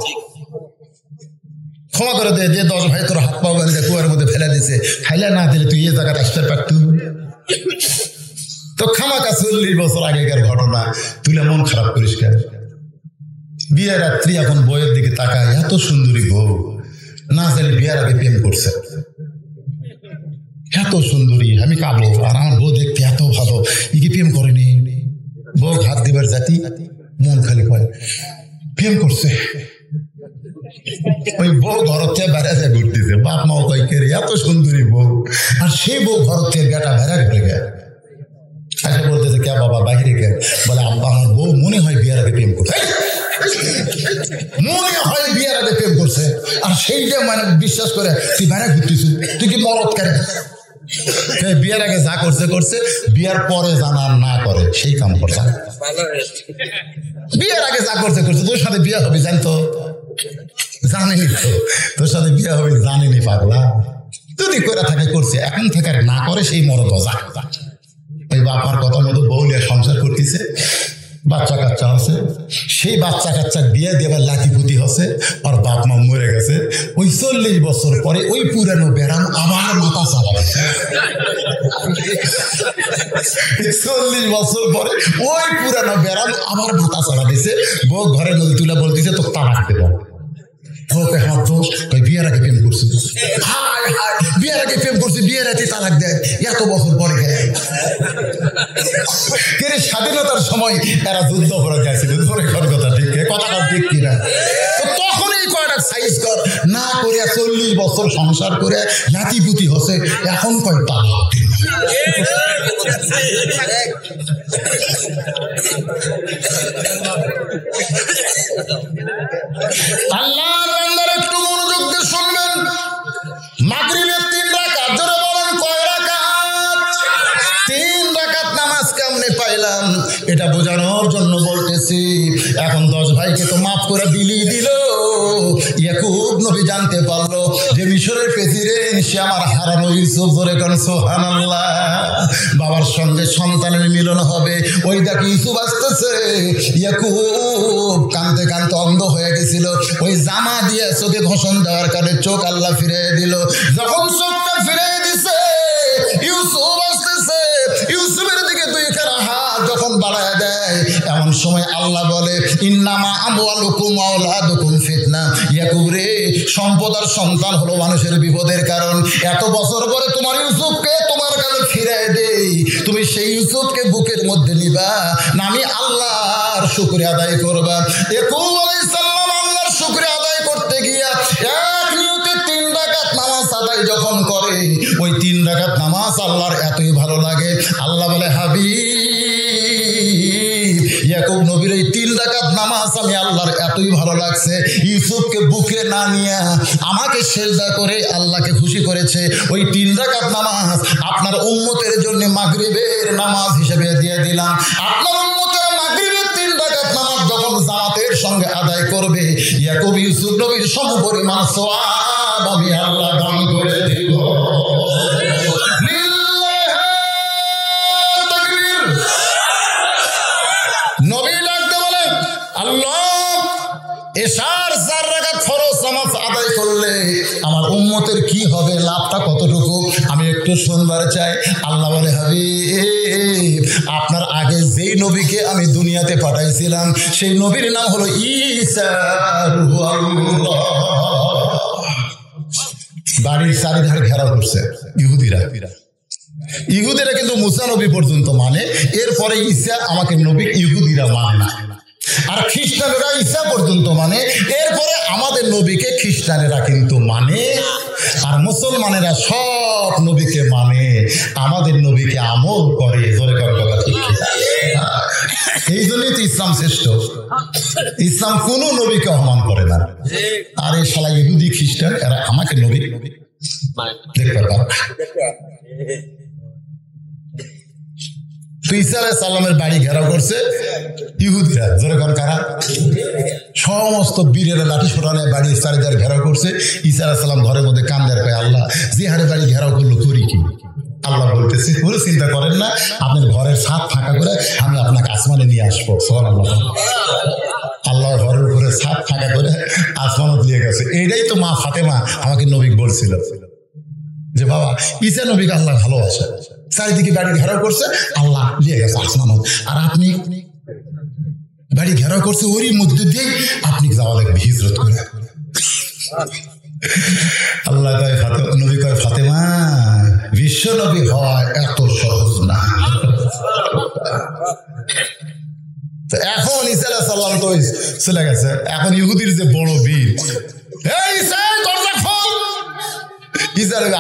ক্ষমা করে দে, যে 10 ভাই তোর হাত পাও বেঁধে কুয়ার মধ্যে ফেলে দিছে, খাইলে না দিলে তুই এ জায়গায় আসতে পারতু। তো খামাকা 40 বছর আগেকার ঘটনা তুলে মন খারাপ করিস কেন? বিয়ের রাত্রি এখন বইয়ের দিকে তাকায়, এত সুন্দরী বউ, না জানি বিয়ের আগে প্রেম করছে, এত সুন্দরী, আমি কাবো, আর আমার বউ দেখতে এত ভালো, ই কি প্রেম করেনি? বউ হাত দিবার জাতি, মন খালি করে প্রেম করছে। ওই বউ ঘর থেকে বেড়াতে ঘুরতেছে, বাপ মাও কই কে এত সুন্দরী বউ, আর সেই বউ ঘর থেকে বেটা বেড়া ঘুরে গে বলতেছে, কে বাবা বাহিরে গে? বলে, আব্বা আমার বউ মনে হয় বিয়ের আগে প্রেম করছে, মনে হয় বিয়ের আগে প্রেম করছে, আর সেইটা মানে বিশ্বাস করে তুই বেড়া ঘুরতেছিস, তুই কি মরদ করে? বিয়ের আগে যা করছে, বিয়ের পরে জানা না করে সেই কাম করছে। বিয়ের আগে যা করছে, তোর সাথে বিয়ে হবে জানতো, জানেনি তো তোর সাথে বিয়ে হবে, জানেনি পাগলা, যদি করে থাকে করছে, এখন থেকে না করে সেই মরদ যা। ওই বাপার কথা মতো বউ নিয়ে সংসার করতেছে, বাচ্চা কাচ্চা আছে, সেই বাচ্চা কাচ্চা বিয়ে দেবার লাঠিপুতি হচ্ছে, আর বাপ মা মরে গেছে। ওই 40 বছর পরে ওই পুরানো বেড়ান আবার মাথা চালাচ্ছে। 40 বছর পরে ওই পুরানো বেড়ান আবার মাথা চালা দিছে। বউ ঘরের মধ্যে তুলে বলতেছে, তো তালাক দেব। ওকে হাত দোষ কই বিয়ের আগে প্রেম করছি, হায় হায় বিয়ের আগে প্রেম করছি, বিয়ের রাতে তালাক দেয়, এত বছর পরে গেলে স্বাধীনতার সময় এরা যুদ্ধ করে গেছিল, কথা ঠিক কথাটা ঠিক কিনা? তখনই কয়টা সাইজ কর না করে 40 বছর সংসার করে নাতিপুতি হচ্ছে, এখন কয় তালাক। আল্লাহর বান্দারা একটু মনোযোগ দিয়ে শুনবেন। মাগরিবের 3 রাকাত, জোরে বলেন কয় রাকাত? 3 রাকাত নামাজ কেমনে পাইলাম এটা বোঝানোর জন্য বলতেছি। এখন 10 ভাইকে তো মাফ করে দিল। ইয়াকুব নবী জানতে পারলো যে মিশরের প্রেসিডেন্ট সে আমার হারানো ইউসুফ, ধরে কোন সুবহানাল্লাহ। বাবার সঙ্গে সন্তানের মিলন হবে, ওই দেখি ইউসুফ আসতেছে। ইয়াকুব কাঁদতে কাঁদতে অন্ধ হয়ে গেছিল, ওই জামা দিয়ে চোখে ঘষণ দেওয়ার কারণে চোখ আল্লাহ ফিরিয়ে দিল। যখন চোখটা ফিরিয়ে দিছে ইউসুফ আসতেছে, ইউসুফের দিকে 2 খানা হাত যখন বাড়ায় দেয়, এমন সময় আল্লাহ বলে ইন্নামা আমওয়ালুকুম ওয়া আওলাদুকুম ফিতনা। ইয়াকুব রে, সম্পদ আর সন্তান হলো মানুষের বিপদের কারণ। এত বছর পরে তোমার ইউসুফকে তোমার কাছে ফিরিয়ে দেই, তুমি সেই ইউসুফকে বুকের মধ্যে নিবা না আমি আল্লাহর শুকরিয়া আদায় করবা? ইয়াকুব আলাইহিস সালাম আল্লাহর শুকরিয়া আদায় করতে গিয়া এক নিয়তে 3 রাকাত নামাজ আদায় যখন করে, ওই 3 রাকাত নামাজ আল্লাহর এতই ভালো লাগে, আল্লাহ বলে হাবিব ইয়াকুব নবীর এই 3 রাকাত নামাজ আমি আল্লাহর এতই ভালো লাগছে, ইউসুফকে বুকে না নিয়ে আমাকে সেজদা করে আল্লাহকে খুশি করেছে। ওই 3 রাকাত নামাজ আপনার উম্মতের জন্য মাগরিবের নামাজ হিসেবে দিয়ে দিলাম। আপনার উম্মতের মাগরিবের 3 রাকাত নামাজ যখন জামাতের সঙ্গে আদায় করবে, ইয়াকুব ইউসুফ নবীর সমপরিমাণ সওয়াব আমি আল্লাহ দান করে দিব। নবী ডাকতে বলে আল্লাহ, এশার 4 রাকাত ফরজ নামাজ আদায় করলে আমার উম্মতের কি হবে, লাভটা কতটুকু আমি একটু শুনবার চাই। আল্লাহ বলে হাবিব, আপনার আগে যেই নবীকে আমি দুনিয়াতে পাঠাইছিলাম সেই নবীর নাম হলো ঈসা। বাড়ির চারিধারে ঘেরাও করছে ইহুদিরা কিন্তু মুসা নবী পর্যন্ত মানে, এরপরে ঈসা আমাকে নবী ইহুদিরা মানে না। আর খ্রিস্টানেরা ঈসা পর্যন্ত মানে, এরপরে আমাদের নবীকে খ্রিস্টানেরা কিন্তু মানে। আর মুসলমানেরা সব নবীকে মানে, আমাদের নবীকে আমল করে। জোরে করার কথা ঠিক কিনা? এই জন্যই তো ইসলাম শ্রেষ্ঠ। ইসলাম কোন নবীকে অপমান করে না। আর এই শালা ইহুদি খ্রিস্টান এরা আমাকে নবী দেখতে পারে। ঈসা আলাইহিস সালামের বাড়ি ঘেরাও করছে ইহুদিরা। জোরে কর কারা? সমস্ত বীরের লাঠি সোটানে বাড়ির চারিধারে ঘেরাও করছে। ঈসা আলাইহিস সালাম ঘরের মধ্যে কান্দার পায়, আল্লাহ যে হারে বাড়ি ঘেরাও করলো করি কি? আল্লাহ বলতেছে পুরো চিন্তা করেন না, আপনার ঘরের ছাদ ফাঁকা করে আমি আপনাকে আসমানে নিয়ে আসবো। সুবহানাল্লাহ। আল্লাহ ঘরের উপরে ছাদ ফাঁকা করে আসমানে দিয়ে গেছে। এইটাই তো মা ফাতেমা আমাকে নবী বলছিল যে বাবা ঈসা নবীকে আল্লাহ ভালোবাসে, চারিদিকে বাড়ি ঘেরাও করছে, আল্লাহ নিয়ে গেছে আসমান। আর আপনি বাড়ি ঘেরাও করছে, ওরই মধ্যে দিয়ে আপনি যাওয়া লাগবে হিজরত করে। আল্লাহ কয় নবী কয় ফাতেমা, বিশ্ব নবী হওয়া এত সহজ না। এখন ঈসা আলাইহিস সালাম তো চলে গেছে, এখন ইহুদির যে বড় বীর, ঈসা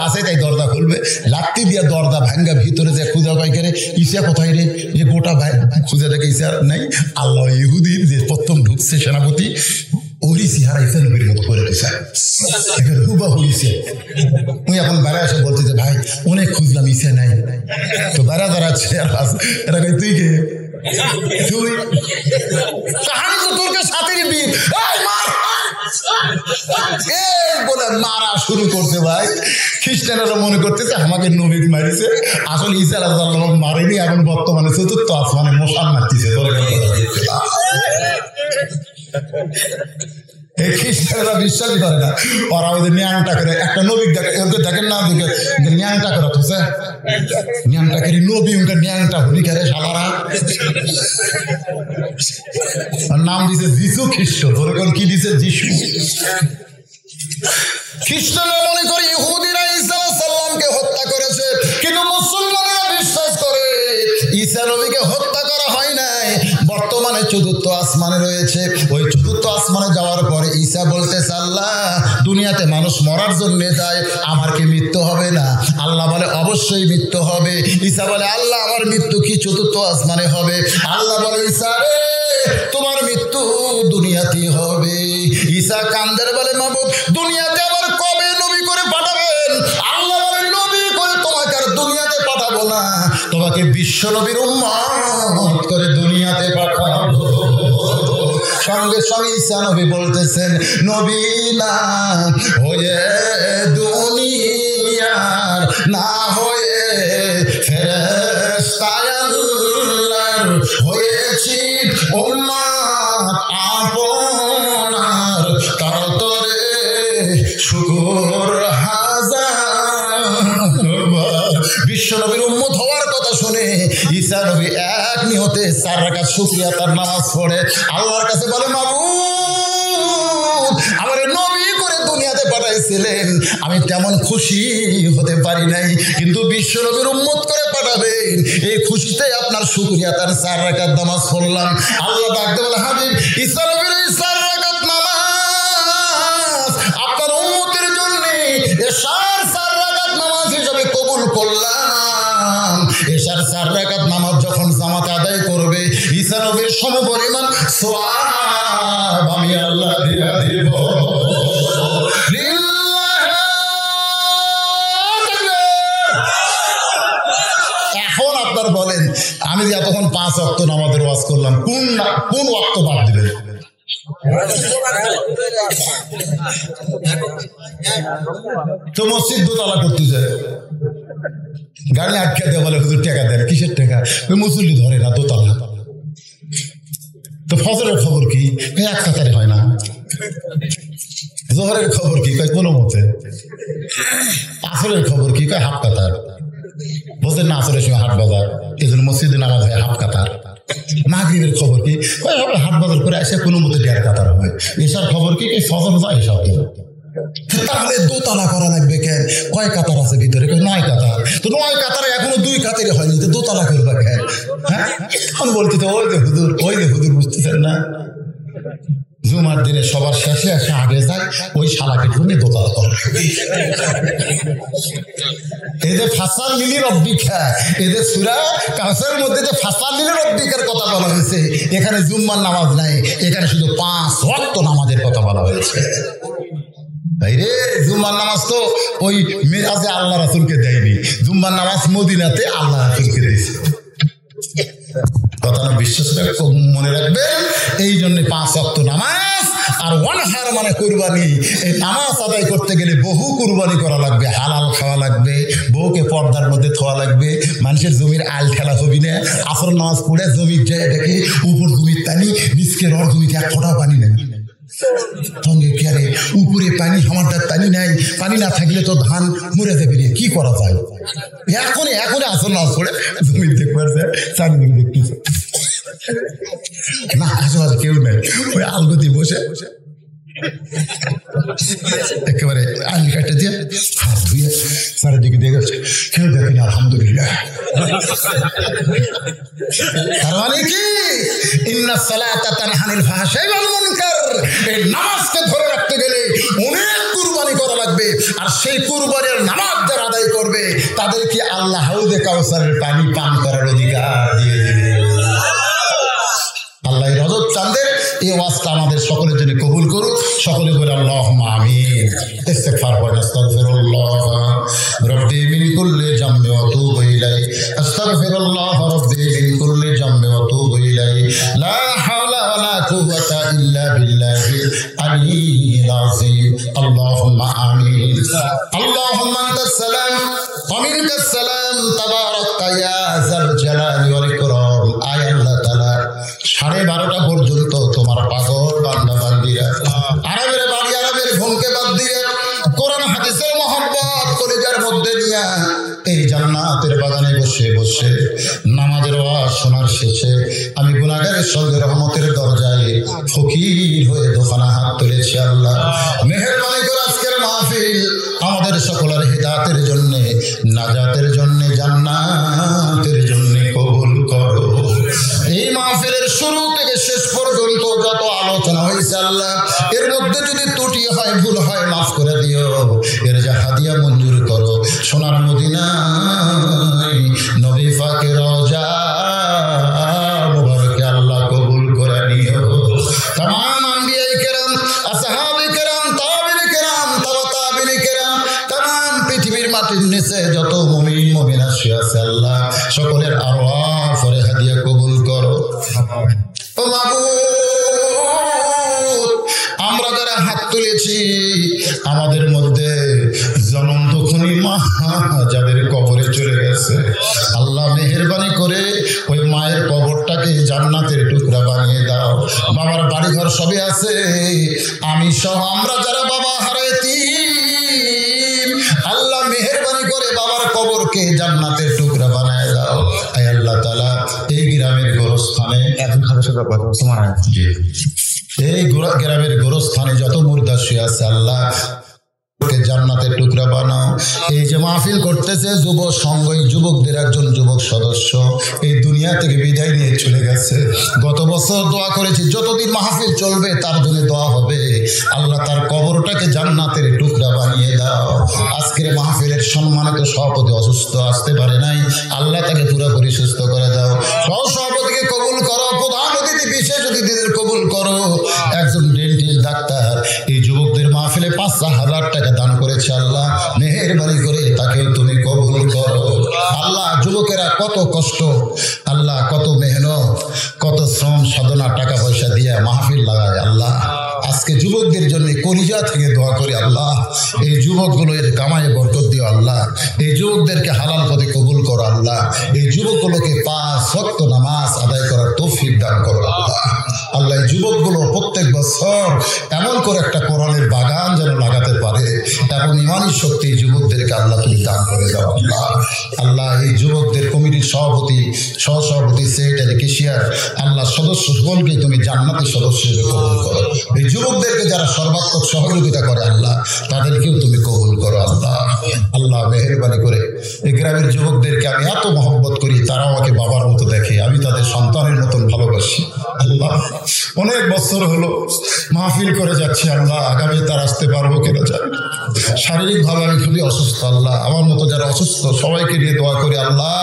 আসে তাই দরজা খুলবে, লাত্তি দিয়ে দরজা ভাঙ্গা ভিতরে যে খুঁজা পাইকারে ঈসা কোথায় রে, যে গোটা ভাই খুঁজে দেখে ঈসা নাই। আল্লাহ ইহুদির যে প্রথম ঢুকছে সেনাপতি, ওরই চেহারা ঈসা নবীর মতো করে দিছে, হুবাহু ঈসা। উনি এখন বেড়া এসে বলছে যে ভাই অনেক খুঁজলাম ঈসা নাই। তো বেড়া দাঁড়াচ্ছে এরা কই তুই কে? তুই আমি তো তোর সাথে বীর বলে মারা শুরু করছে। ভাই খ্রিস্টানেরা মনে করতেছে আমাকে নবী মারিছে, আসলে ঈসা আলাইহিস সালাম মারেনি, এখন বর্তমানে 4র্থ আসমানে মশান মারতেছে। এই খ্রিস্টানেরা বিশ্বাসই করে না, ওরা ওদের ন্যাংটা করে একটা নবী দেখে, ওদের দেখেন না দিকে ন্যাংটা করে হচ্ছে ন্যাংটা করে নবী, ওকে ন্যাংটা হলি করে সালারা। নাম দিছে যিশু খ্রিস্ট, ওরকম কি দিছে যিশু। খ্রিস্টানরা মনে করে ইহুদিরা ঈসা আলাইহিস সালামকে হত্যা করেছে, কিন্তু মুসলমানেরা বিশ্বাস করে ঈসা নবীকে হত্যা করা হয় নাই। বর্তমানে চতুর্থ আসমানে রয়েছে। ওই চতুর্থ আসমানে যাওয়ার পরে ঈসা বলতেছে, আল্লাহ দুনিয়াতে মানুষ মরার জন্য যায়, আমার কি মৃত্যু হবে না? আল্লাহ বলে অবশ্যই মৃত্যু হবে। ঈসা বলে, আল্লাহ আমার মৃত্যু কি চতুর্থ আসমানে হবে? আল্লাহ বলে, ঈসা রে তোমার মৃত্যু দুনিয়াতেই হবে। ঈসা কান্দের বলে, মাবুদ দুনিয়াতে আবার কবে নবী করে পাঠাবেন? আল্লাহ বলে, নবী করে তোমাকে আর দুনিয়াতে পাঠাবো না, তোমাকে বিশ্ব নবীর উম্মত করে দুনিয়াতে পাঠাবো। সঙ্গে সঙ্গে ঈসা নবী বলতেছেন, নবী না হয়ে দুনিয়ার, না হয়ে ফেরেশতা আল্লাহর হয়েছি উম্মত আপনার, তার তরে শুকর হাজার। বিশ্ব নবীর উম্মত হওয়ার কথা শুনে ঈসা নবী এক নিয়তে 4 রাকাত শুকরিয়া তার নামাজ পড়ে আল্লাহর কাছে বলে, মাবুদ আমার নবী করে দুনিয়াতে পাঠাইছিলেন, আমি তেমন খুশি হতে পারি নাই, কিন্তু বিশ্ব নবীর উম্মত করে পাঠাবেন এই খুশিতে আপনার শুকরিয়া তার 4 রাকাত নামাজ পড়লাম। আল্লাহ ডাকতে বলে, হাবিব ঈসা নবীর এই 4 রাকাত নামাজ আপনার উম্মতের জন্য এশার 4 রাকাত নামাজ হিসেবে কবুল করলাম। এশার 4 রাকাত নামাজ যখন জামাতে আদায় করবে, ঈসা নবীর সমপরিমাণ সওয়াব আমি আল্লাহ দিয়া দিব। এখন আপনার বলেন, আমি যে এতক্ষণ 5 ওয়াক্ত নামাজের ওয়াজ করলাম, কোন ওয়াক্ত বাদ দিবেন? তো মসজিদ দোতলা করতে যায়, গাড়ি আটকে দেয়, বলে হুজুর টাকা দেন। কিসের টাকা? ওই মুসল্লি ধরে না, দোতলা। তো ফজরের খবর কি? এক কাতারে হয় না। জোহরের খবর কি? কয় কোনো মতে। আসরের খবর কি? কয় হাফ কাতার। বুঝলেন না, আসরের সময় হাট বাজার, এই জন্য মসজিদে নামাজ হয় হাফ কাতার। মাগরিবের খবর কি? হাট বাজার করে এসে কোনো মতে 1.5 কাতার হয়। এসার খবর কি? ফজর যায় এসব দেব। তাহলে দোতলা করা লাগবে কেন? কয় কাতার আছে ভিতরে? 9 কাতার। তো 9 কাতারে এখনো 2 কাতারে হয়নি, তো দোতলা করবে কেন? হ্যাঁ, আমি বলতে তো ওই যে হুজুর বুঝতেছেন না, জুমার দিনে সবার শেষে এসে আগে যায়, ওই শালাকে ঢুকে দোতলা করে। এদের ফাসাল মিলি রব্বিকা, এদের সূরা কাউসারের মধ্যে যে ফাসাল মিলি রব্বিকার কথা বলা হয়েছে, এখানে জুম্মার নামাজ নাই, এখানে শুধু 5 ওয়াক্ত নামাজের কথা বলা হয়েছে। রে জুম্মার নামাজ তো ওই মেরাজে আল্লাহ রাসূলকে দেয়নি, জুম্মার নামাজ মদিনাতে আল্লাহ রাসূলকে দিয়েছে। কথা বিশ্বাস মনে রাখবেন। এই জন্য 5 ওয়াক্ত নামাজ আর ওয়ানহার মানে কুরবানি। এই নামাজ আদায় করতে গেলে বহু কুরবানি করা লাগবে, হালাল খাওয়া লাগবে, বউকে পর্দার মধ্যে খাওয়া লাগবে, মানুষের জমির আল খেলা হবি না। আসর নামাজ পড়ে জমির যায় দেখে উপর জমির পানি, নিচকে রড জমিতে 1 ফোঁটা পানি নেই, সঙ্গে কেরে উপরে পানি, আমার পানি নাই, পানি না থাকলে তো ধান মরে যাবে, কি করা যায়? এখনই আসর নামাজ পড়ে জমির দেখতে চারিদিকে দেখতেছে না, আশেপাশে কেউ নেই, ওই আলগতি বসে একেবারে আইন কাটতে দিয়ে হাত ধুয়ে চারিদিকে দেখেছে, কেউ দেখেনি, আলহামদুলিল্লাহ। তার মানে কি? ইন্নাস সালাতা তানহা আনিল ফাহশাই ওয়াল মুনকার। এই নামাজকে ধরে রাখতে গেলে অনেক কুরবানি করা লাগবে, আর সেই কুরবানির নামাজ যারা আদায় করবে তাদেরকে আল্লাহ হাউজে কাউসারের পানি পান করার অধিকার দিয়ে দেবে। আল্লাহ রজত চাঁদের এই ওয়াজটা আমাদের সকলের জন্য কবুল করুক। সকলে বলে আল্লাহুম্মা আমিন। ইস্তিগফার করেন, আস্তাগফিরুল্লাহ রাব্বি মিন কুল্লি জামবি ওয়া আতুবু ইলাইহি, আস্তাগফিরুল্লাহ রাব্বি মিন কুল্লি জামবি ওয়া আতুবু ইলাইহি, লা হাওলা ওয়া লা কুওয়াতা ইল্লা বিল্লাহিল আলিয়্যিল আযীম। আল্লাহুম্মা আমিন। আল্লাহুম্মা আনতাস সালাম ওয়া মিনকাস সালাম, তাবারাকতা ইয়া যাল জালালি ওয়াল ইকরাম। আয় আল্লাহ তাআলা, 12:30 পর্যন্ত তোমার পাগল বান্দা বান্দিরা আরবের বাড়ি, আরবের ঘুমকে বাদ দিয়ে কোরআন হাদিসের মহব্বত কলিজার মধ্যে নিয়ে এই জান্নাতের বাগানে বসে বসে নামাজের ওয়াজ শোনার শেষে আমি গুনাহগার জায়গার সঙ্গে রহমতের দরজায় ফকির হয়ে দোকানা হাত তুলেছি আল্লাহ। মেহেরবানি করে আজকের মাহফিল আমাদের সকলের হিদায়াতের জন্য, নাজাতের জন্য, জান্নাতের জন্য কবুল করো। এই মাহফিলের শুরু থেকে শেষ পর্যন্ত যত আলোচনা হয়েছে আল্লাহ, এর মধ্যে যদি ত্রুটি হয়, ভুল হয়, মাফ করে দিও। এর যা হাদিয়া মঞ্জুর করো। সোনার মদিনায় নবী পাকের রওজা মুবারকে আল্লাহ কবুল করে নিও। तमाम अंबिया किराम, আসহাবে কিরাম, তাবিঈন কিরাম, তাবিঈন কিরাম, तमाम পৃথিবীর মাটির নিচে যত মুমিন মুমিনা শুয়ে আছে আল্লাহ, সকলের আরওয়াহ ফরে হাদিয়া কবুল করো। ও মাবুদ, আমরা যারা হাত তুলেছি আমাদের মধ্যে জনম দুঃখী মা যাদের কবরে চলে গেছে আল্লাহ, মেহেরবানি করে ওই মায়ের কবরটাকে জান্নাতের টুকরা বানিয়ে দাও। বাবার বাড়িঘর সবই আছে, আমি সহ আমরা যারা বাবা হারাইছি আল্লাহ মেহেরবানি করে বাবার কবরকে জান্নাতের টুকরা বানিয়ে দাও। আয় আল্লাহ তাআলা, এই গ্রামের গোরস্থানে এই গ্রামের গোরস্থানে যত মুর্দা শুয়ে আছে আল্লাহ জান্নাতের টুকরা বানাও। এই যে মাহফিল করতেছে যুব সংঘ, যুবকদের একজন যুবক সদস্য এই দুনিয়া থেকে বিদায় নিয়ে চলে গেছে। গত বছর দোয়া করেছি যতদিন মাহফিল চলবে তার জন্য দোয়া হবে, আল্লাহ তার কবরটাকে জান্নাতের টুকরা বানিয়ে দাও। আজকের মাহফিলের সম্মানিত সভাপতি অসুস্থ, আসতে পারে নাই, আল্লাহ তাকে পুরোপুরি সুস্থ করে দাও। সহসভাপতিকে কবুল করো, প্রধান অতিথি বিশেষ অতিথিদের কবুল করো। একজন ডেন্টিস্ট ডাক্তার এই যুবকদের মাহফিলে ৫,০০০ টাকা দান করেছে আল্লাহ, মেহেরবানি করে তাকেও তুমি কবুল করো। আল্লাহ, যুবকেরা কত কষ্ট আল্লাহ, কত মেহনত, কত শ্রম সাধনা, টাকা পয়সা দিয়ে মাহফিল লাগায় আল্লাহ। আজকে যুবকদের জন্য কলিজা থেকে দোয়া করি আল্লাহ, এই যুবকগুলো এর কামায়ে বরকত দিও আল্লাহ, এই যুবকদেরকে হালাল পথে কবুল করো আল্লাহ, এই যুবকগুলোকে ৫ ওয়াক্ত নামাজ আদায় করার তৌফিক দান করো আল্লাহ। আল্লাহ, এই যুবকগুলো প্রত্যেক বছর এমন করে একটা কোরআনের বাগান যেন লাগাতে পারে, এবং ইমানি শক্তি এই যুবকদেরকে আল্লাহ তুমি দান করে দাও আল্লাহ। আল্লাহ, এই যুবকদের কমিটির সভাপতি, সহসভাপতি, সেক্রেটারি, কেশিয়ার আল্লাহ সদস্য সকলকে তুমি জান্নাতের সদস্য হিসেবে কবুল করো। এই যুবকদেরকে যারা সর্বাত্মক সহযোগিতা করে আল্লাহ, তাদেরকেও তুমি কবুল করো আল্লাহ। আল্লাহ, মেহেরবানি করে এই গ্রামের যুবকদেরকে আমি এত মহব্বত করি, তারা আমাকে বাবার মতো দেখে, আমি তাদের সন্তানের মতন ভালোবাসি আল্লাহ। অনেক বছর হলো মাহফিল করে যাচ্ছি আল্লাহ, আগামী তার আসতে পারবো কিনা জানি। শারীরিকভাবে আমি খুবই অসুস্থ আল্লাহ, আমার মতো যারা অসুস্থ সবাইকে নিয়ে দোয়া করি আল্লাহ,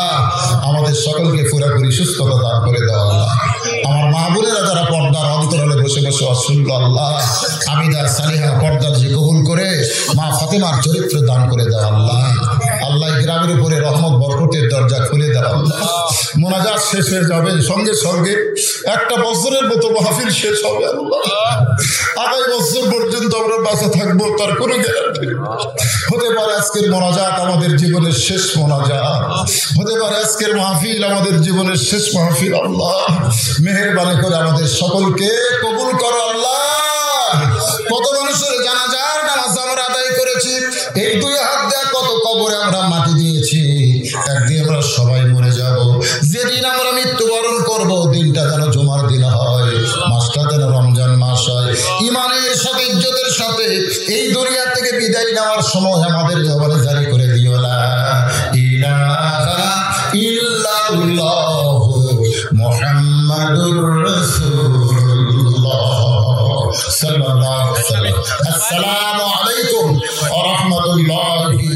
আমাদের সকলকে পুরোপুরি সুস্থতা দান করে দেওয়া আল্লাহ। আমার মা বোনেরা যারা পর্দার অন্তরালে বসে বসে অশুনল আল্লাহ, আমিদা সালিহা পর্দার যে কবুল করে মা ফাতেমার চরিত্র দান করে দেওয়া আল্লাহ। আল্লাহ, গ্রামের উপরে রহমত বরকতের দরজা খুলে দেওয়া আল্লাহ। মোনাজাত শেষ হয়ে যাবে, সঙ্গে সঙ্গে একটা বছরের মতো মাহফিল শেষ হবে আল্লাহ। আগামী বছর পর্যন্ত আমরা বাঁচা থাকবো তার কোনো গ্যারান্টি হতে পারে। আজকের মোনাজাত আমাদের জীবনের শেষ মোনাজাত হতে পারে, আজকের মাহফিল আমাদের জীবনের শেষ মাহফিল আল্লাহ। মেহেরবানি করে আমাদের সকলকে কবুল করো আল্লাহ। কত মানুষের জানাজার নামাজ আমরা আদায় করেছি, এই 2 হাত দেয়া কত কবরে আমরা মাটি দিয়েছি। একদিন আমরা সবাই মরে যাব, যেদিন আমরা মৃত্যুবরণ করব দিনটা যেন জুমার দিন হয়, মাসটা যেন রমজান মাস হয়। ইমানের সাথে, ইজ্জতের সাথে এই দুনিয়া থেকে বিদায় নেওয়ার সময় আমাদের জবানে জারি করে দিও লা ইলাহা ইল্লাল্লাহ মুহাম্মাদুর রাসূলুল্লাহ সাল্লাল্লাহু আলাইহি ওয়াসাল্লাম। আসসালামু আলাইকুম ওয়া রাহমাতুল্লাহি